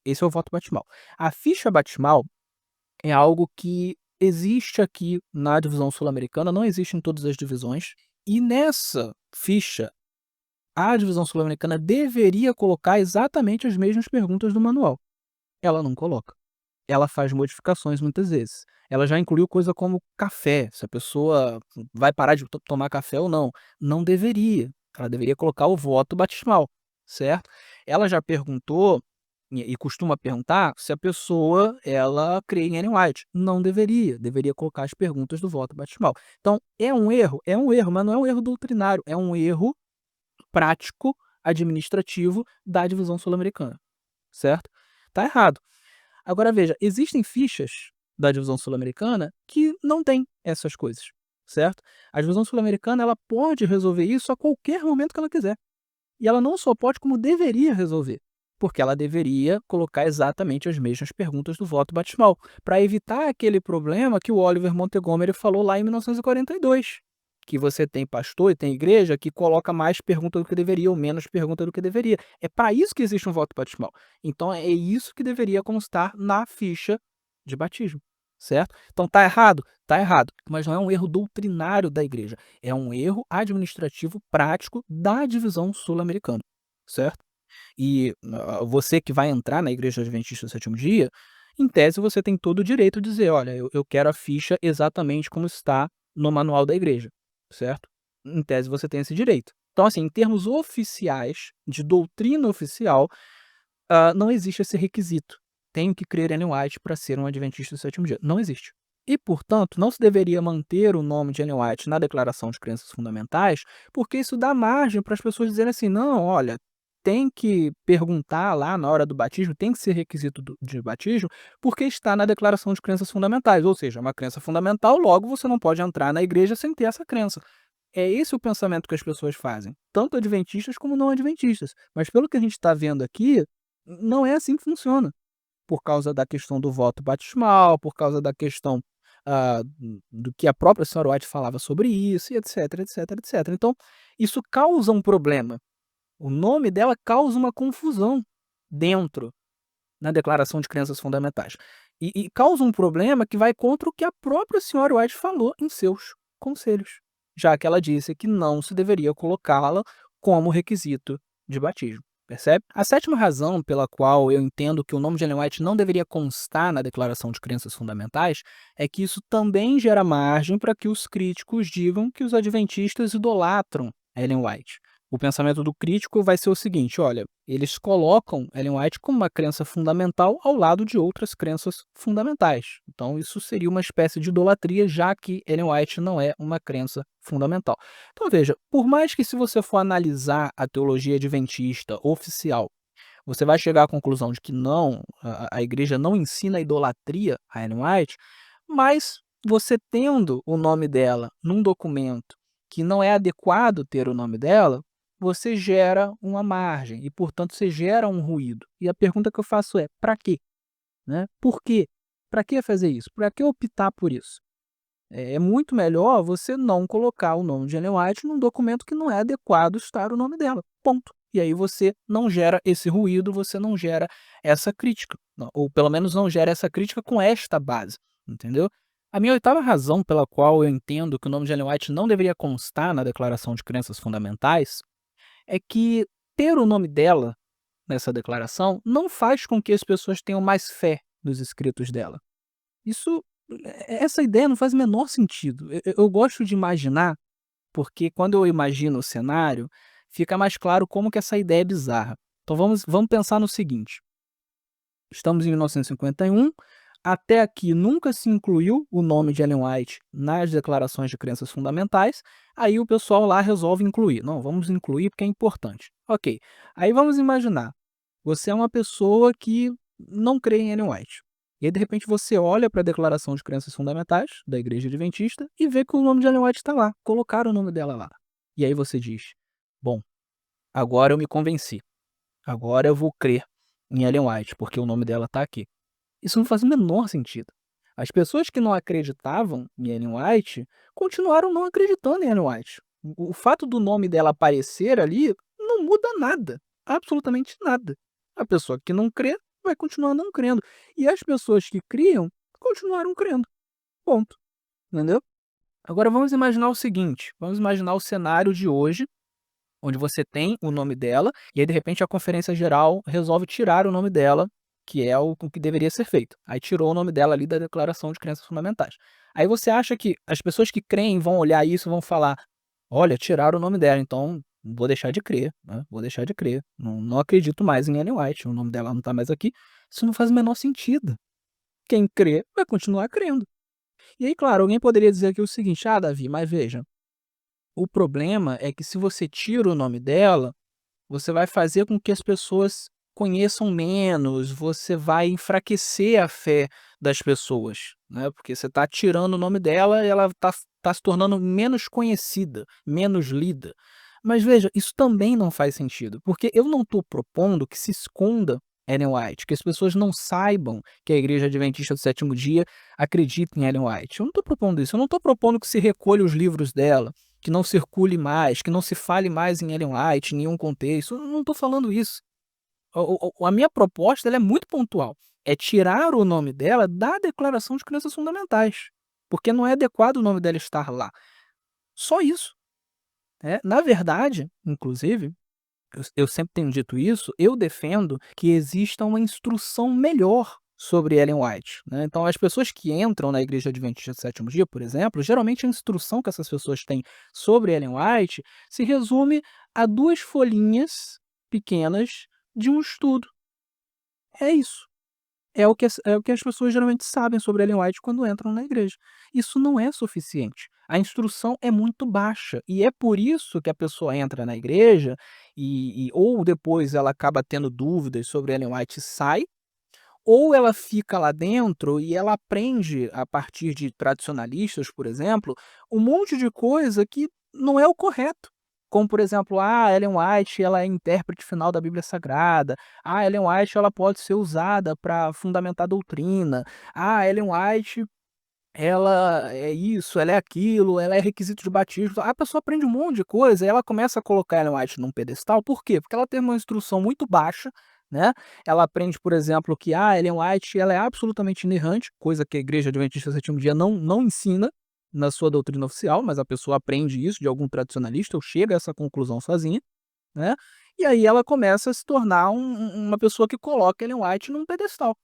Esse é o voto batismal. A ficha batismal é algo que existe aqui na divisão sul-americana, não existe em todas as divisões. E nessa ficha, a divisão sul-americana deveria colocar exatamente as mesmas perguntas do manual. Ela não coloca. Ela faz modificações muitas vezes. Ela já incluiu coisa como café, se a pessoa vai parar de tomar café ou não. Não deveria. Ela deveria colocar o voto batismal, certo? Ela já perguntou, e costuma perguntar, se a pessoa ela crê em Ellen White. Não deveria. Deveria colocar as perguntas do voto batismal. Então, é um erro, mas não é um erro doutrinário, é um erro prático, administrativo da divisão sul-americana, certo? Tá errado. Agora veja, existem fichas da divisão sul-americana que não têm essas coisas, certo? A divisão sul-americana ela pode resolver isso a qualquer momento que ela quiser. E ela não só pode, como deveria resolver, porque ela deveria colocar exatamente as mesmas perguntas do voto batismal, para evitar aquele problema que o Oliver Montgomery falou lá em 1942, que você tem pastor e tem igreja que coloca mais pergunta do que deveria ou menos pergunta do que deveria. É para isso que existe um voto batismal. Então é isso que deveria constar na ficha de batismo, certo? Então tá errado? Tá errado, mas não é um erro doutrinário da igreja, é um erro administrativo prático da divisão sul-americana, certo? E você que vai entrar na igreja adventista do sétimo dia, em tese você tem todo o direito de dizer, olha, eu quero a ficha exatamente como está no manual da igreja, certo? Em tese você tem esse direito. Então, assim, em termos oficiais, de doutrina oficial, não existe esse requisito. Tenho que crer em Ellen White para ser um adventista do sétimo dia. Não existe. E, portanto, não se deveria manter o nome de Ellen White na Declaração de Crenças Fundamentais, porque isso dá margem para as pessoas dizerem assim, não, olha, tem que perguntar lá na hora do batismo, tem que ser requisito de batismo, porque está na Declaração de Crenças Fundamentais, ou seja, é uma crença fundamental, logo você não pode entrar na igreja sem ter essa crença. É esse o pensamento que as pessoas fazem, tanto adventistas como não adventistas. Mas pelo que a gente está vendo aqui, não é assim que funciona. Por causa da questão do voto batismal, por causa da questão do que a própria senhora White falava sobre isso e etc, etc, etc. Então, isso causa um problema. O nome dela causa uma confusão dentro na Declaração de Crenças Fundamentais. E causa um problema que vai contra o que a própria senhora White falou em seus conselhos, já que ela disse que não se deveria colocá-la como requisito de batismo, percebe? A sétima razão pela qual eu entendo que o nome de Ellen White não deveria constar na Declaração de Crenças Fundamentais é que isso também gera margem para que os críticos digam que os adventistas idolatram Ellen White. O pensamento do crítico vai ser o seguinte: olha, eles colocam Ellen White como uma crença fundamental ao lado de outras crenças fundamentais. Então, isso seria uma espécie de idolatria, já que Ellen White não é uma crença fundamental. Então, veja, por mais que se você for analisar a teologia adventista oficial, você vai chegar à conclusão de que não, a igreja não ensina idolatria a Ellen White, mas você tendo o nome dela num documento que não é adequado ter o nome dela, você gera uma margem e, portanto, você gera um ruído. E a pergunta que eu faço é: para quê? Né? Por quê? Para que fazer isso? Para que optar por isso? É muito melhor você não colocar o nome de Ellen White num documento que não é adequado estar o nome dela. Ponto. E aí você não gera esse ruído, você não gera essa crítica. Ou pelo menos não gera essa crítica com esta base. Entendeu? A minha oitava razão pela qual eu entendo que o nome de Ellen White não deveria constar na Declaração de Crenças Fundamentais é que ter o nome dela nessa declaração não faz com que as pessoas tenham mais fé nos escritos dela. Isso essa ideia não faz o menor sentido. Eu gosto de imaginar, porque quando eu imagino o cenário, fica mais claro como que essa ideia é bizarra. Então vamos pensar no seguinte: estamos em 1951, até aqui nunca se incluiu o nome de Ellen White nas declarações de crenças fundamentais, aí o pessoal lá resolve incluir. Não, vamos incluir porque é importante. Ok, aí vamos imaginar, você é uma pessoa que não crê em Ellen White. E aí, de repente, você olha para a Declaração de Crenças Fundamentais da Igreja Adventista e vê que o nome de Ellen White está lá, colocaram o nome dela lá. E aí você diz: bom, agora eu me convenci, agora eu vou crer em Ellen White, porque o nome dela está aqui. Isso não faz o menor sentido. As pessoas que não acreditavam em Ellen White continuaram não acreditando em Ellen White. O fato do nome dela aparecer ali não muda nada, absolutamente nada. A pessoa que não crê vai continuar não crendo. E as pessoas que criam continuaram crendo. Ponto. Entendeu? Agora vamos imaginar o seguinte: vamos imaginar o cenário de hoje, onde você tem o nome dela, e aí de repente a conferência geral resolve tirar o nome dela, que é o que deveria ser feito. Aí tirou o nome dela ali da Declaração de Crenças Fundamentais. Aí você acha que as pessoas que creem vão olhar isso e vão falar: olha, tiraram o nome dela, então vou deixar de crer, né? Vou deixar de crer. Não acredito mais em Ellen White, o nome dela não está mais aqui. Isso não faz o menor sentido. Quem crê vai continuar crendo. E aí, claro, alguém poderia dizer aqui o seguinte: ah, Davi, mas veja, o problema é que se você tira o nome dela, você vai fazer com que as pessoas conheçam menos, você vai enfraquecer a fé das pessoas, né, porque você está tirando o nome dela e ela está se tornando menos conhecida, menos lida. Mas veja, isso também não faz sentido, porque eu não estou propondo que se esconda Ellen White, que as pessoas não saibam que a Igreja Adventista do Sétimo Dia acredita em Ellen White. Eu não estou propondo isso, eu não estou propondo que se recolha os livros dela, que não circule mais, que não se fale mais em Ellen White em nenhum contexto. Eu não estou falando isso. A minha proposta ela é muito pontual. É tirar o nome dela da Declaração de Crenças Fundamentais, porque não é adequado o nome dela estar lá. Só isso. Na verdade, inclusive, eu sempre tenho dito isso, eu defendo que exista uma instrução melhor sobre Ellen White, né. Então as pessoas que entram na Igreja Adventista do Sétimo Dia, por exemplo, geralmente a instrução que essas pessoas têm sobre Ellen White se resume a 2 folhinhas pequenas de um estudo. É isso. É o que as pessoas geralmente sabem sobre Ellen White quando entram na igreja. Isso não é suficiente. A instrução é muito baixa, e é por isso que a pessoa entra na igreja ou depois ela acaba tendo dúvidas sobre Ellen White e sai, ou ela fica lá dentro e ela aprende a partir de tradicionalistas, por exemplo, um monte de coisa que não é o correto. Como, por exemplo, Ellen White ela é intérprete final da Bíblia Sagrada. Ellen White ela pode ser usada para fundamentar doutrina. Ellen White ela é isso, ela é aquilo, ela é requisito de batismo. A pessoa aprende um monte de coisa e ela começa a colocar Ellen White num pedestal, por quê? Porque ela tem uma instrução muito baixa, né, ela aprende, por exemplo, que, Ellen White ela é absolutamente inerrante, coisa que a Igreja Adventista do Sétimo Dia não ensina na sua doutrina oficial, mas a pessoa aprende isso de algum tradicionalista ou chega a essa conclusão sozinha, né, e aí ela começa a se tornar uma pessoa que coloca Ellen White num pedestal.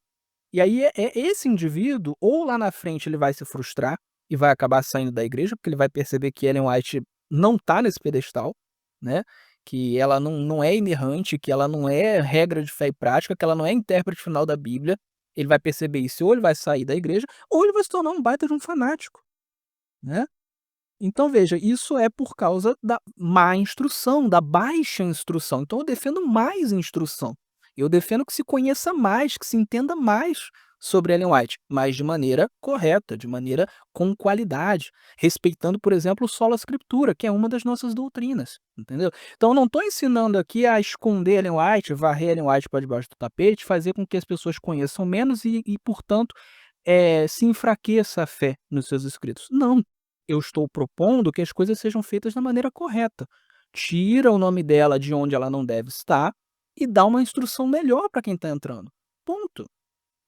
E aí esse indivíduo, ou lá na frente ele vai se frustrar e vai acabar saindo da igreja, porque ele vai perceber que Ellen White não está nesse pedestal, né, que ela não é inerrante, que ela não é regra de fé e prática, que ela não é intérprete final da Bíblia. Ele vai perceber isso, ou ele vai sair da igreja, ou ele vai se tornar um baita de um fanático, né. Então veja, isso é por causa da má instrução, da baixa instrução. Então eu defendo mais instrução. Eu defendo que se conheça mais, que se entenda mais sobre Ellen White, mas de maneira correta, de maneira com qualidade, respeitando, por exemplo, o sola scriptura, que é uma das nossas doutrinas, entendeu? Então eu não estou ensinando aqui a esconder Ellen White, varrer Ellen White para debaixo do tapete, fazer com que as pessoas conheçam menos e portanto, se enfraqueça a fé nos seus escritos. Não, eu estou propondo que as coisas sejam feitas da maneira correta. Tira o nome dela de onde ela não deve estar e dá uma instrução melhor para quem está entrando. Ponto.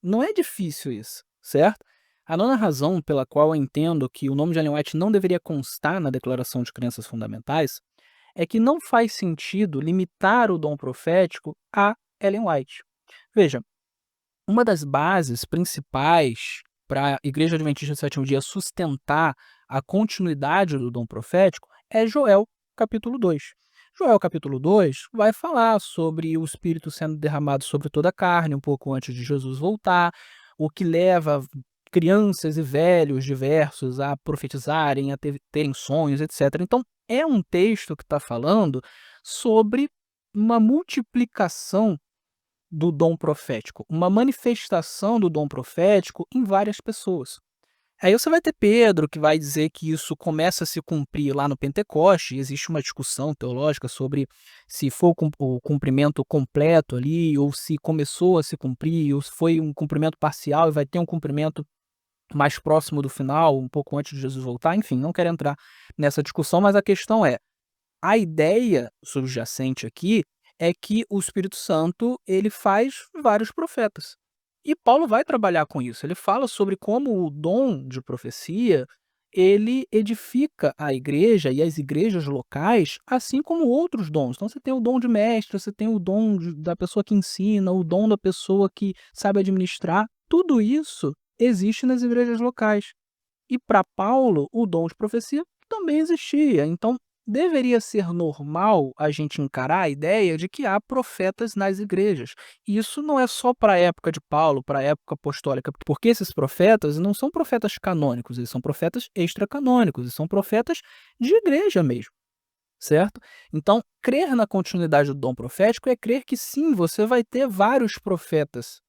Não é difícil isso, certo? A nona razão pela qual eu entendo que o nome de Ellen White não deveria constar na Declaração de Crenças Fundamentais é que não faz sentido limitar o dom profético a Ellen White. Veja, uma das bases principais para a Igreja Adventista do Sétimo Dia sustentar a continuidade do dom profético é Joel, capítulo 2. Joel, capítulo 2, vai falar sobre o Espírito sendo derramado sobre toda a carne, um pouco antes de Jesus voltar, o que leva crianças e velhos diversos a profetizarem, a terem sonhos, etc. Então, é um texto que está falando sobre uma multiplicação do dom profético, uma manifestação do dom profético em várias pessoas. Aí você vai ter Pedro, que vai dizer que isso começa a se cumprir lá no Pentecoste, existe uma discussão teológica sobre se foi o cumprimento completo ali, ou se começou a se cumprir, ou se foi um cumprimento parcial e vai ter um cumprimento mais próximo do final, um pouco antes de Jesus voltar, enfim, não quero entrar nessa discussão, mas a questão é, a ideia subjacente aqui é que o Espírito Santo, ele faz vários profetas. E Paulo vai trabalhar com isso. Ele fala sobre como o dom de profecia, ele edifica a igreja e as igrejas locais, assim como outros dons. Então você tem o dom de mestre, você tem o dom da pessoa que ensina, o dom da pessoa que sabe administrar. Tudo isso existe nas igrejas locais. E para Paulo, o dom de profecia também existia. Então, deveria ser normal a gente encarar a ideia de que há profetas nas igrejas. E isso não é só para a época de Paulo, para a época apostólica, porque esses profetas não são profetas canônicos, eles são profetas extracanônicos, eles são profetas de igreja mesmo, certo? Então, crer na continuidade do dom profético é crer que sim, você vai ter vários profetas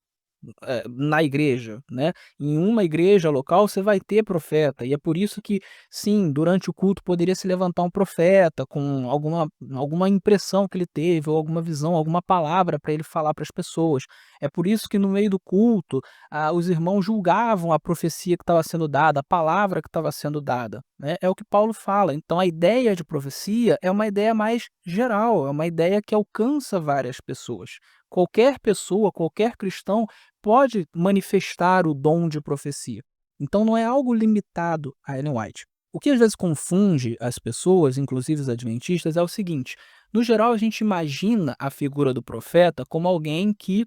na igreja, né. Em uma igreja local você vai ter profeta, e é por isso que, sim, durante o culto poderia se levantar um profeta com alguma impressão que ele teve, ou alguma visão, alguma palavra para ele falar para as pessoas. É por isso que no meio do culto, os irmãos julgavam a profecia que estava sendo dada, a palavra que estava sendo dada, né. É o que Paulo fala. Então a ideia de profecia é uma ideia mais geral, é uma ideia que alcança várias pessoas. Qualquer pessoa, qualquer cristão pode manifestar o dom de profecia. Então não é algo limitado a Ellen White. O que às vezes confunde as pessoas, inclusive os adventistas, é o seguinte: no geral a gente imagina a figura do profeta como alguém que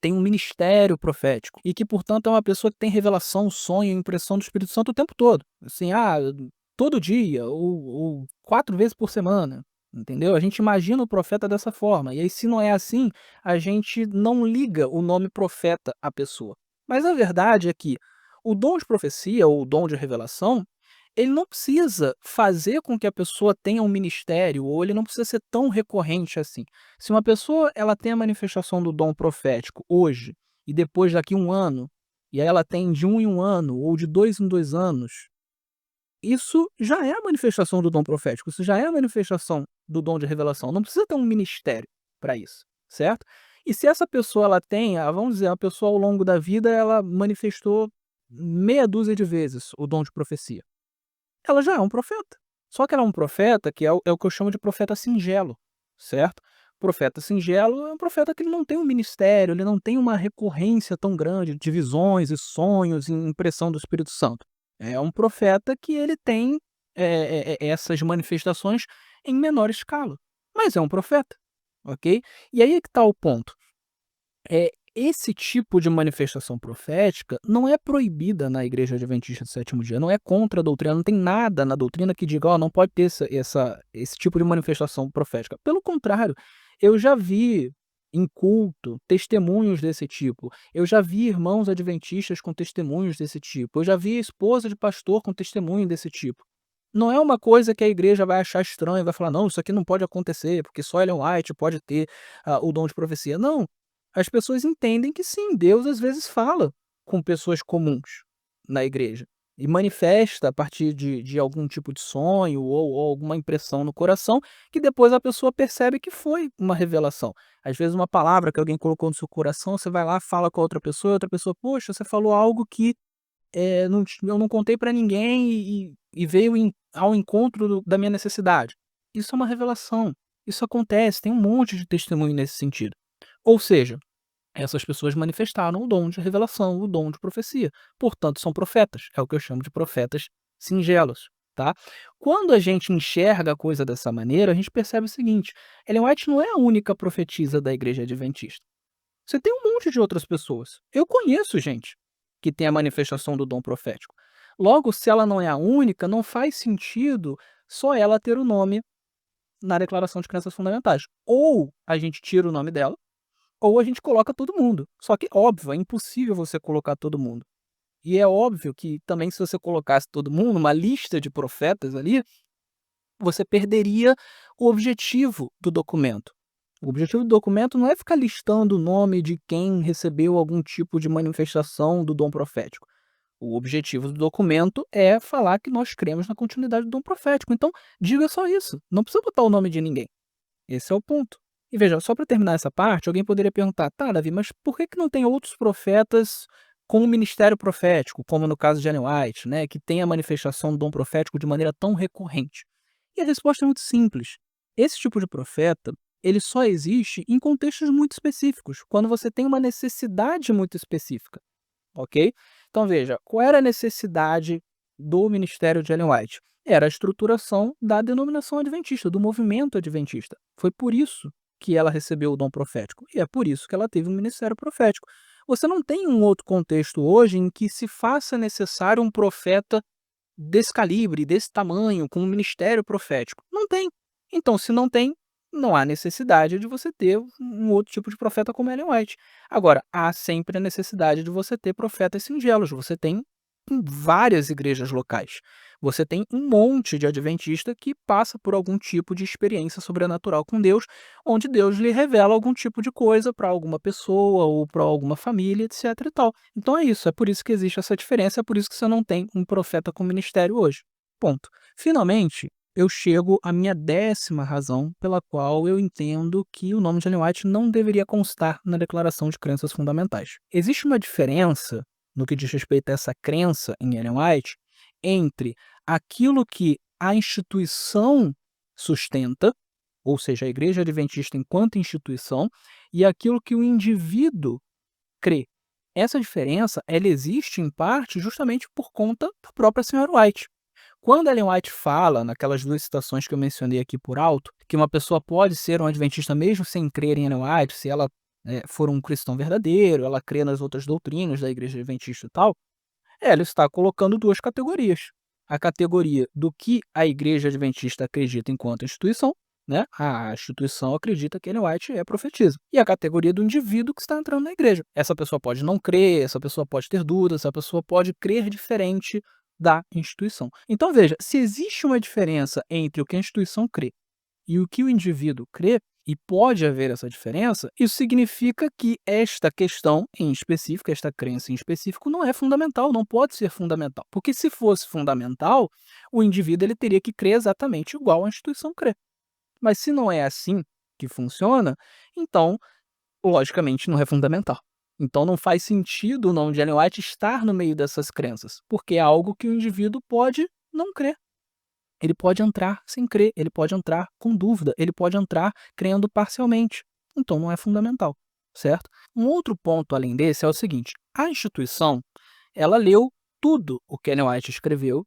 tem um ministério profético e que, portanto, é uma pessoa que tem revelação, sonho, impressão do Espírito Santo o tempo todo. Assim, todo dia ou 4 vezes por semana, entendeu? A gente imagina o profeta dessa forma. E aí, se não é assim, a gente não liga o nome profeta à pessoa. Mas a verdade é que o dom de profecia ou o dom de revelação, ele não precisa fazer com que a pessoa tenha um ministério, ou ele não precisa ser tão recorrente assim. Se uma pessoa ela tem a manifestação do dom profético hoje, e depois daqui um ano, e aí ela tem de um em um ano, ou de 2 em 2 anos, isso já é a manifestação do dom profético, isso já é a manifestação do dom de revelação, não precisa ter um ministério para isso, certo? E se essa pessoa ela tem, vamos dizer, a pessoa ao longo da vida ela manifestou meia dúzia de vezes o dom de profecia, ela já é um profeta. Só que ela é um profeta que é o que eu chamo de profeta singelo, certo? Profeta singelo é um profeta que ele não tem um ministério, ele não tem uma recorrência tão grande de visões e sonhos e impressão do Espírito Santo. É um profeta que ele tem, essas manifestações em menor escala, mas é um profeta, ok? E aí é que está o ponto. Esse tipo de manifestação profética não é proibida na Igreja Adventista do Sétimo Dia, não é contra a doutrina, não tem nada na doutrina que diga: "Ó, não pode ter esse tipo de manifestação profética". Pelo contrário, eu já vi em culto testemunhos desse tipo, eu já vi irmãos adventistas com testemunhos desse tipo, eu já vi esposa de pastor com testemunho desse tipo. Não é uma coisa que a igreja vai achar estranho, vai falar: "Não, isso aqui não pode acontecer, porque só Ellen White pode ter, o dom de profecia". Não, as pessoas entendem que sim, Deus às vezes fala com pessoas comuns na igreja e manifesta a partir de algum tipo de sonho ou alguma impressão no coração, que depois a pessoa percebe que foi uma revelação. Às vezes uma palavra que alguém colocou no seu coração, você vai lá, fala com a outra pessoa, e a outra pessoa: "Poxa, você falou algo que eu não contei pra ninguém e veio ao encontro da minha necessidade". Isso é uma revelação, isso acontece, tem um monte de testemunho nesse sentido. Ou seja, essas pessoas manifestaram o dom de revelação, o dom de profecia, portanto são profetas, é o que eu chamo de profetas singelos, tá. Quando a gente enxerga a coisa dessa maneira, a gente percebe o seguinte: Ellen White não é a única profetisa da igreja adventista. Você tem um monte de outras pessoas. Eu conheço gente que tem a manifestação do dom profético. Logo, se ela não é a única, não faz sentido só ela ter o nome na declaração de crenças fundamentais. Ou a gente tira o nome dela, ou a gente coloca todo mundo. Só que, óbvio, é impossível você colocar todo mundo. E é óbvio que também, se você colocasse todo mundo, uma lista de profetas ali, você perderia o objetivo do documento. O objetivo do documento não é ficar listando o nome de quem recebeu algum tipo de manifestação do dom profético. O objetivo do documento é falar que nós cremos na continuidade do dom profético. Então, diga só isso. Não precisa botar o nome de ninguém. Esse é o ponto. E veja, só para terminar essa parte, alguém poderia perguntar: tá, Davi, mas por que não tem outros profetas com o ministério profético, como no caso de Ellen White, né, que tem a manifestação do dom profético de maneira tão recorrente? E a resposta é muito simples. Esse tipo de profeta, ele só existe em contextos muito específicos, quando você tem uma necessidade muito específica, ok? Então veja, qual era a necessidade do ministério de Ellen White? Era a estruturação da denominação adventista, do movimento adventista. Foi por isso que ela recebeu o dom profético, e é por isso que ela teve um ministério profético. Você não tem um outro contexto hoje em que se faça necessário um profeta desse calibre, desse tamanho, com um ministério profético. Não tem. Então, se não tem, não há necessidade de você ter um outro tipo de profeta como Ellen White. Agora, há sempre a necessidade de você ter profetas singelos. Você tem em várias igrejas locais. Você tem um monte de adventista que passa por algum tipo de experiência sobrenatural com Deus, onde Deus lhe revela algum tipo de coisa para alguma pessoa ou para alguma família, etc e tal. Então é isso, é por isso que existe essa diferença, é por isso que você não tem um profeta com ministério hoje. Ponto. Finalmente, eu chego à minha 10ª razão pela qual eu entendo que o nome de Ellen White não deveria constar na Declaração de Crenças Fundamentais. Existe uma diferença no que diz respeito a essa crença em Ellen White entre aquilo que a instituição sustenta, ou seja, a Igreja Adventista enquanto instituição, e aquilo que o indivíduo crê. Essa diferença, ela existe em parte justamente por conta da própria senhora White. Quando Ellen White fala, naquelas 2 citações que eu mencionei aqui por alto, que uma pessoa pode ser um adventista mesmo sem crer em Ellen White, se ela, for um cristão verdadeiro, ela crê nas outras doutrinas da igreja adventista e tal, ela está colocando 2 categorias. A categoria do que a igreja adventista acredita enquanto instituição, né, a instituição acredita que Ellen White é profetisa. E a categoria do indivíduo que está entrando na igreja. Essa pessoa pode não crer, essa pessoa pode ter dúvidas, essa pessoa pode crer diferente da instituição. Então veja, se existe uma diferença entre o que a instituição crê e o que o indivíduo crê, e pode haver essa diferença, isso significa que esta questão em específico, esta crença em específico, não é fundamental, não pode ser fundamental. Porque se fosse fundamental, o indivíduo ele teria que crer exatamente igual a instituição crê. Mas se não é assim que funciona, então, logicamente, não é fundamental. Então não faz sentido o nome de Ellen White estar no meio dessas crenças, porque é algo que o indivíduo pode não crer. Ele pode entrar sem crer, ele pode entrar com dúvida, ele pode entrar crendo parcialmente. Então não é fundamental, certo? Um outro ponto além desse é o seguinte: a instituição, ela leu tudo o que Ellen White escreveu,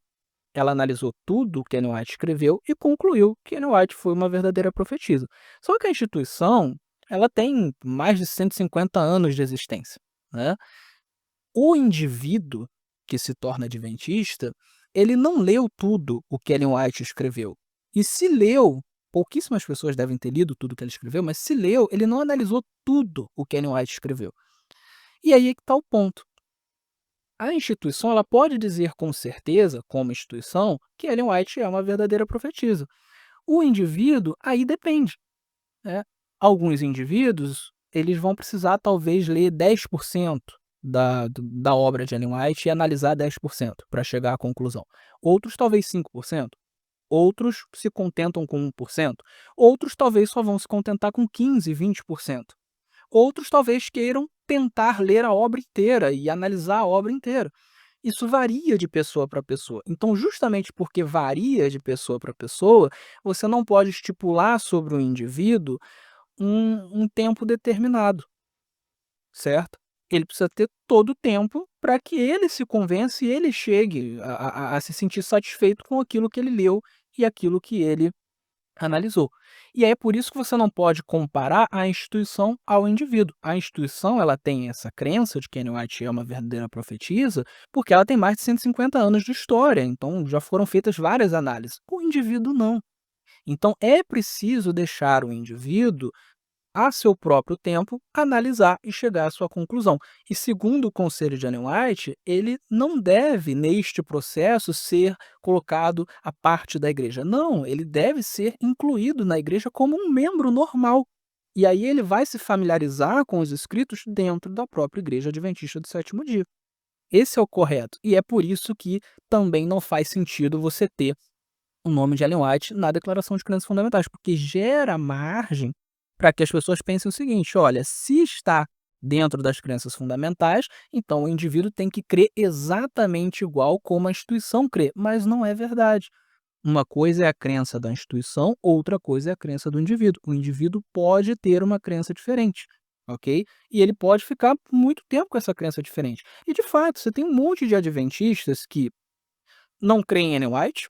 ela analisou tudo o que Ellen White escreveu e concluiu que Ellen White foi uma verdadeira profetisa. Só que a instituição, ela tem mais de 150 anos de existência, né? O indivíduo que se torna adventista, ele não leu tudo o que Ellen White escreveu. E se leu, pouquíssimas pessoas devem ter lido tudo que ele escreveu, mas se leu, ele não analisou tudo o que Ellen White escreveu. E aí é que está o ponto. A instituição, ela pode dizer com certeza, como instituição, que Ellen White é uma verdadeira profetisa. O indivíduo, aí depende, né? Alguns indivíduos, eles vão precisar talvez ler 10% da obra de Ellen White e analisar 10% para chegar à conclusão. Outros talvez 5%. Outros se contentam com 1%. Outros talvez só vão se contentar com 15, 20%. Outros talvez queiram tentar ler a obra inteira e analisar a obra inteira. Isso varia de pessoa para pessoa. Então, justamente porque varia de pessoa para pessoa, você não pode estipular sobre o indivíduo um tempo determinado, certo? Ele precisa ter todo o tempo para que ele se convença e ele chegue a se sentir satisfeito com aquilo que ele leu e aquilo que ele analisou. E aí é por isso que você não pode comparar a instituição ao indivíduo. A instituição, ela tem essa crença de que Ellen White é uma verdadeira profetisa, porque ela tem mais de 150 anos de história, então já foram feitas várias análises. O indivíduo não. Então é preciso deixar o indivíduo a seu próprio tempo, analisar e chegar à sua conclusão. E segundo o conselho de Ellen White, ele não deve, neste processo, ser colocado à parte da igreja. Não, ele deve ser incluído na igreja como um membro normal. E aí ele vai se familiarizar com os escritos dentro da própria igreja adventista do sétimo dia. Esse é o correto. E é por isso que também não faz sentido você ter o nome de Ellen White na Declaração de Crenças Fundamentais, porque gera margem para que as pessoas pensem o seguinte: olha, se está dentro das crenças fundamentais, então o indivíduo tem que crer exatamente igual como a instituição crê, mas não é verdade. Uma coisa é a crença da instituição, outra coisa é a crença do indivíduo. O indivíduo pode ter uma crença diferente, ok? E ele pode ficar muito tempo com essa crença diferente. E de fato, você tem um monte de adventistas que não creem em Ellen White,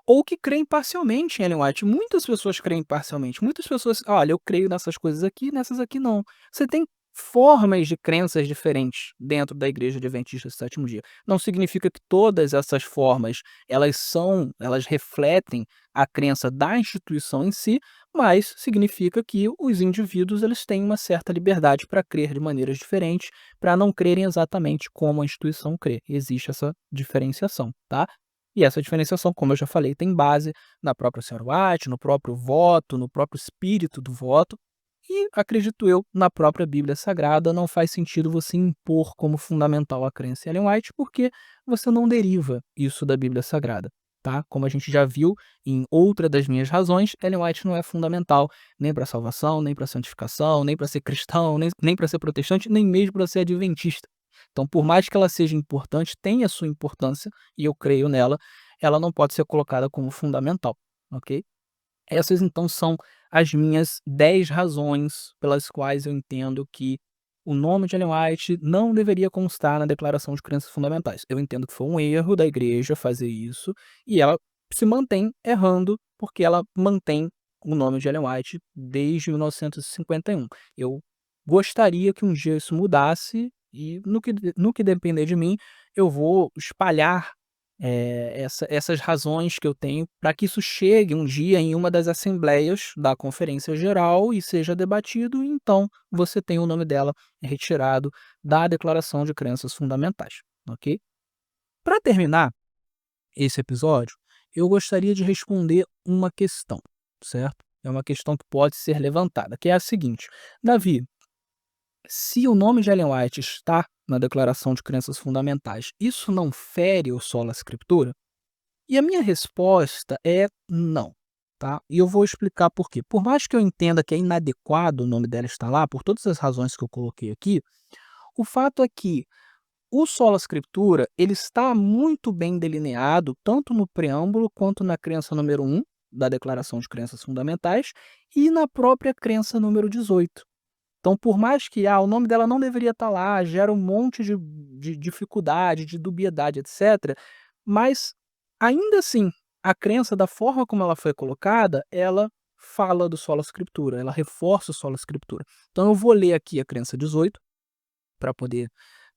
ou que creem parcialmente em Ellen White. Muitas pessoas creem parcialmente. Muitas pessoas, olha, eu creio nessas coisas aqui, nessas aqui não. Você tem formas de crenças diferentes dentro da igreja adventista do sétimo dia. Não significa que todas essas formas, elas refletem a crença da instituição em si, mas significa que os indivíduos eles têm uma certa liberdade para crer de maneiras diferentes, para não crerem exatamente como a instituição crê. Existe essa diferenciação, tá? E essa diferenciação, como eu já falei, tem base na própria Sarah White, no próprio voto, no próprio espírito do voto e, acredito eu, na própria Bíblia Sagrada. Não faz sentido você impor como fundamental a crença em Ellen White, porque você não deriva isso da Bíblia Sagrada, tá? Como a gente já viu em outra das minhas razões, Ellen White não é fundamental nem para salvação, nem para santificação, nem para ser cristão, nem para ser protestante, nem mesmo para ser adventista. Então, por mais que ela seja importante, tenha sua importância, e eu creio nela, ela não pode ser colocada como fundamental, ok? Essas, então, são as minhas 10 razões pelas quais eu entendo que o nome de Ellen White não deveria constar na Declaração de Crenças Fundamentais. Eu entendo que foi um erro da igreja fazer isso, e ela se mantém errando porque ela mantém o nome de Ellen White desde 1951. Eu gostaria que um dia isso mudasse e no que depender de mim, eu vou espalhar, essas razões que eu tenho para que isso chegue um dia em uma das assembleias da conferência geral e seja debatido, e então você tem o nome dela retirado da Declaração de Crenças Fundamentais, ok? Para terminar esse episódio, eu gostaria de responder uma questão, certo? É uma questão que pode ser levantada, que é a seguinte: Davi, se o nome de Ellen White está na Declaração de Crenças Fundamentais, isso não fere o sola scriptura? E a minha resposta é não, tá? E eu vou explicar por quê. Por mais que eu entenda que é inadequado o nome dela estar lá, por todas as razões que eu coloquei aqui, o fato é que o Sola Scriptura, ele está muito bem delineado, tanto no preâmbulo quanto na crença número 1 da Declaração de Crenças Fundamentais e na própria crença número 18. Então, por mais que o nome dela não deveria estar lá, gera um monte de dificuldade, de dubiedade, etc., mas, ainda assim, a crença, da forma como ela foi colocada, ela fala do Sola Scriptura, ela reforça o Sola Scriptura. Então, eu vou ler aqui a crença 18, para poder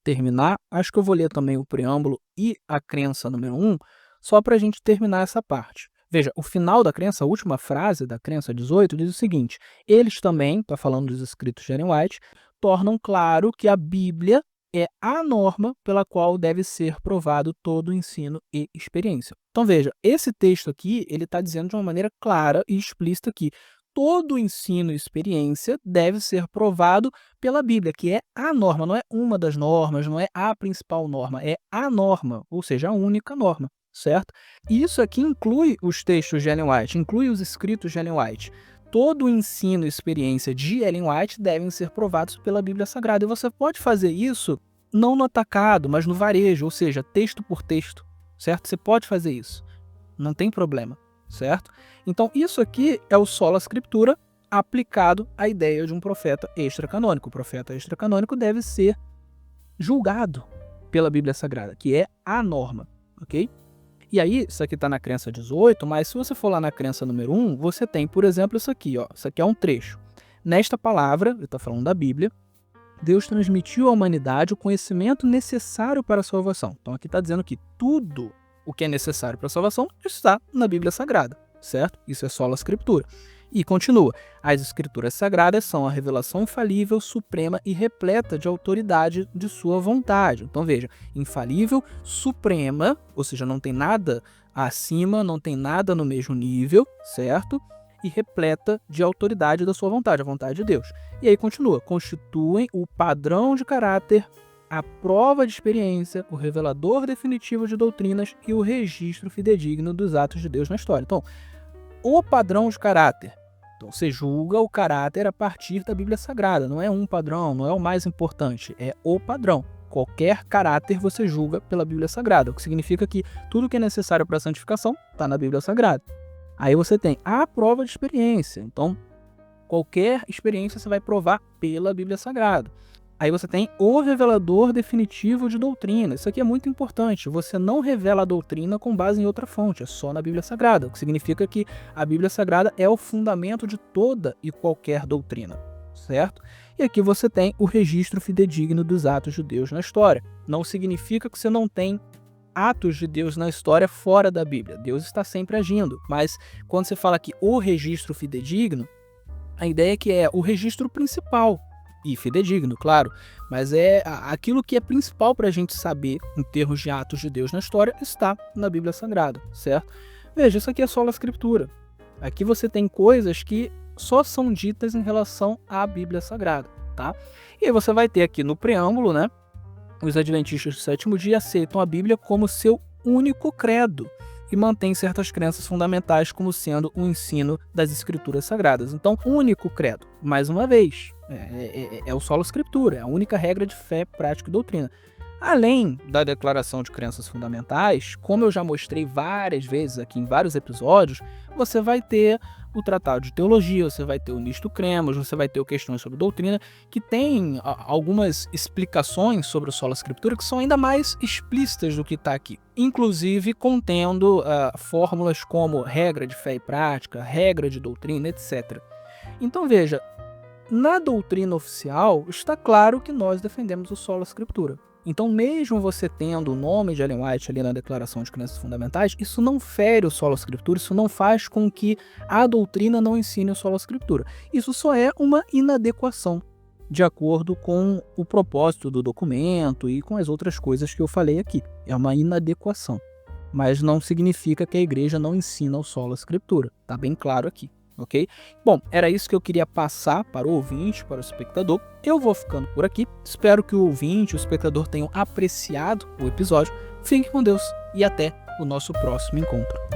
terminar. Acho que eu vou ler também o preâmbulo e a crença número 1, só para a gente terminar essa parte. Veja, o final da crença, a última frase da crença 18, diz o seguinte: eles também, está falando dos escritos de Ellen White, tornam claro que a Bíblia é a norma pela qual deve ser provado todo o ensino e experiência. Então veja, esse texto aqui, ele está dizendo de uma maneira clara e explícita que todo o ensino e experiência deve ser provado pela Bíblia, que é a norma, não é uma das normas, não é a principal norma, é a norma, ou seja, a única norma, certo? E isso aqui inclui os textos de Ellen White, inclui os escritos de Ellen White. Todo o ensino e experiência de Ellen White devem ser provados pela Bíblia Sagrada. E você pode fazer isso não no atacado, mas no varejo, ou seja, texto por texto, certo? Você pode fazer isso, não tem problema, certo? Então, isso aqui é o Sola Scriptura aplicado à ideia de um profeta extracanônico. O profeta extracanônico deve ser julgado pela Bíblia Sagrada, que é a norma, ok? E aí, isso aqui está na crença 18, mas se você for lá na crença número 1, você tem, por exemplo, isso aqui, ó. Isso aqui é um trecho. Nesta palavra, ele está falando da Bíblia, Deus transmitiu à humanidade o conhecimento necessário para a salvação. Então, aqui está dizendo que tudo o que é necessário para a salvação está na Bíblia Sagrada, certo? Isso é Sola Scriptura. E continua, as Escrituras Sagradas são a revelação infalível, suprema e repleta de autoridade de sua vontade. Então veja, infalível, suprema, ou seja, não tem nada acima, não tem nada no mesmo nível, certo? E repleta de autoridade da sua vontade, a vontade de Deus. E aí continua, constituem o padrão de caráter, a prova de experiência, o revelador definitivo de doutrinas e o registro fidedigno dos atos de Deus na história. Então, o padrão de caráter. Então, você julga o caráter a partir da Bíblia Sagrada. Não é um padrão, não é o mais importante, é o padrão. Qualquer caráter você julga pela Bíblia Sagrada, o que significa que tudo que é necessário para a santificação está na Bíblia Sagrada. Aí você tem a prova de experiência. Então, qualquer experiência você vai provar pela Bíblia Sagrada. Aí você tem o revelador definitivo de doutrina. Isso aqui é muito importante. Você não revela a doutrina com base em outra fonte, é só na Bíblia Sagrada, o que significa que a Bíblia Sagrada é o fundamento de toda e qualquer doutrina, certo? E aqui você tem o registro fidedigno dos atos de Deus na história. Não significa que você não tem atos de Deus na história fora da Bíblia. Deus está sempre agindo, mas quando você fala aqui o registro fidedigno, a ideia é que é o registro principal, e fidedigno, claro, mas é aquilo que é principal para a gente saber em termos de atos de Deus na história está na Bíblia Sagrada, certo? Veja, isso aqui é Sola Scriptura. Aqui você tem coisas que só são ditas em relação à Bíblia Sagrada, tá? E aí você vai ter aqui no preâmbulo, né? Os adventistas do sétimo dia aceitam a Bíblia como seu único credo e mantêm certas crenças fundamentais como sendo o ensino das Escrituras Sagradas. Então, único credo, mais uma vez, é o Sola Scriptura, é a única regra de fé, prática e doutrina. Além da Declaração de Crenças Fundamentais, como eu já mostrei várias vezes aqui em vários episódios, você vai ter o Tratado de Teologia, você vai ter o Nisto Cremos, você vai ter o Questões sobre Doutrina, que tem algumas explicações sobre o Sola Scriptura que são ainda mais explícitas do que está aqui, inclusive contendo fórmulas como regra de fé e prática, regra de doutrina, etc. Então veja, na doutrina oficial está claro que nós defendemos o Sola Scriptura. Então, mesmo você tendo o nome de Ellen White ali na Declaração de Crenças Fundamentais, isso não fere o Sola Scriptura, isso não faz com que a doutrina não ensine o Sola Scriptura. Isso só é uma inadequação, de acordo com o propósito do documento e com as outras coisas que eu falei aqui. É uma inadequação, mas não significa que a igreja não ensina o Sola Scriptura. Está bem claro aqui. Ok? Bom, era isso que eu queria passar para o ouvinte, para o espectador. Eu vou ficando por aqui. Espero que o ouvinte, o espectador tenham apreciado o episódio. Fique com Deus e até o nosso próximo encontro.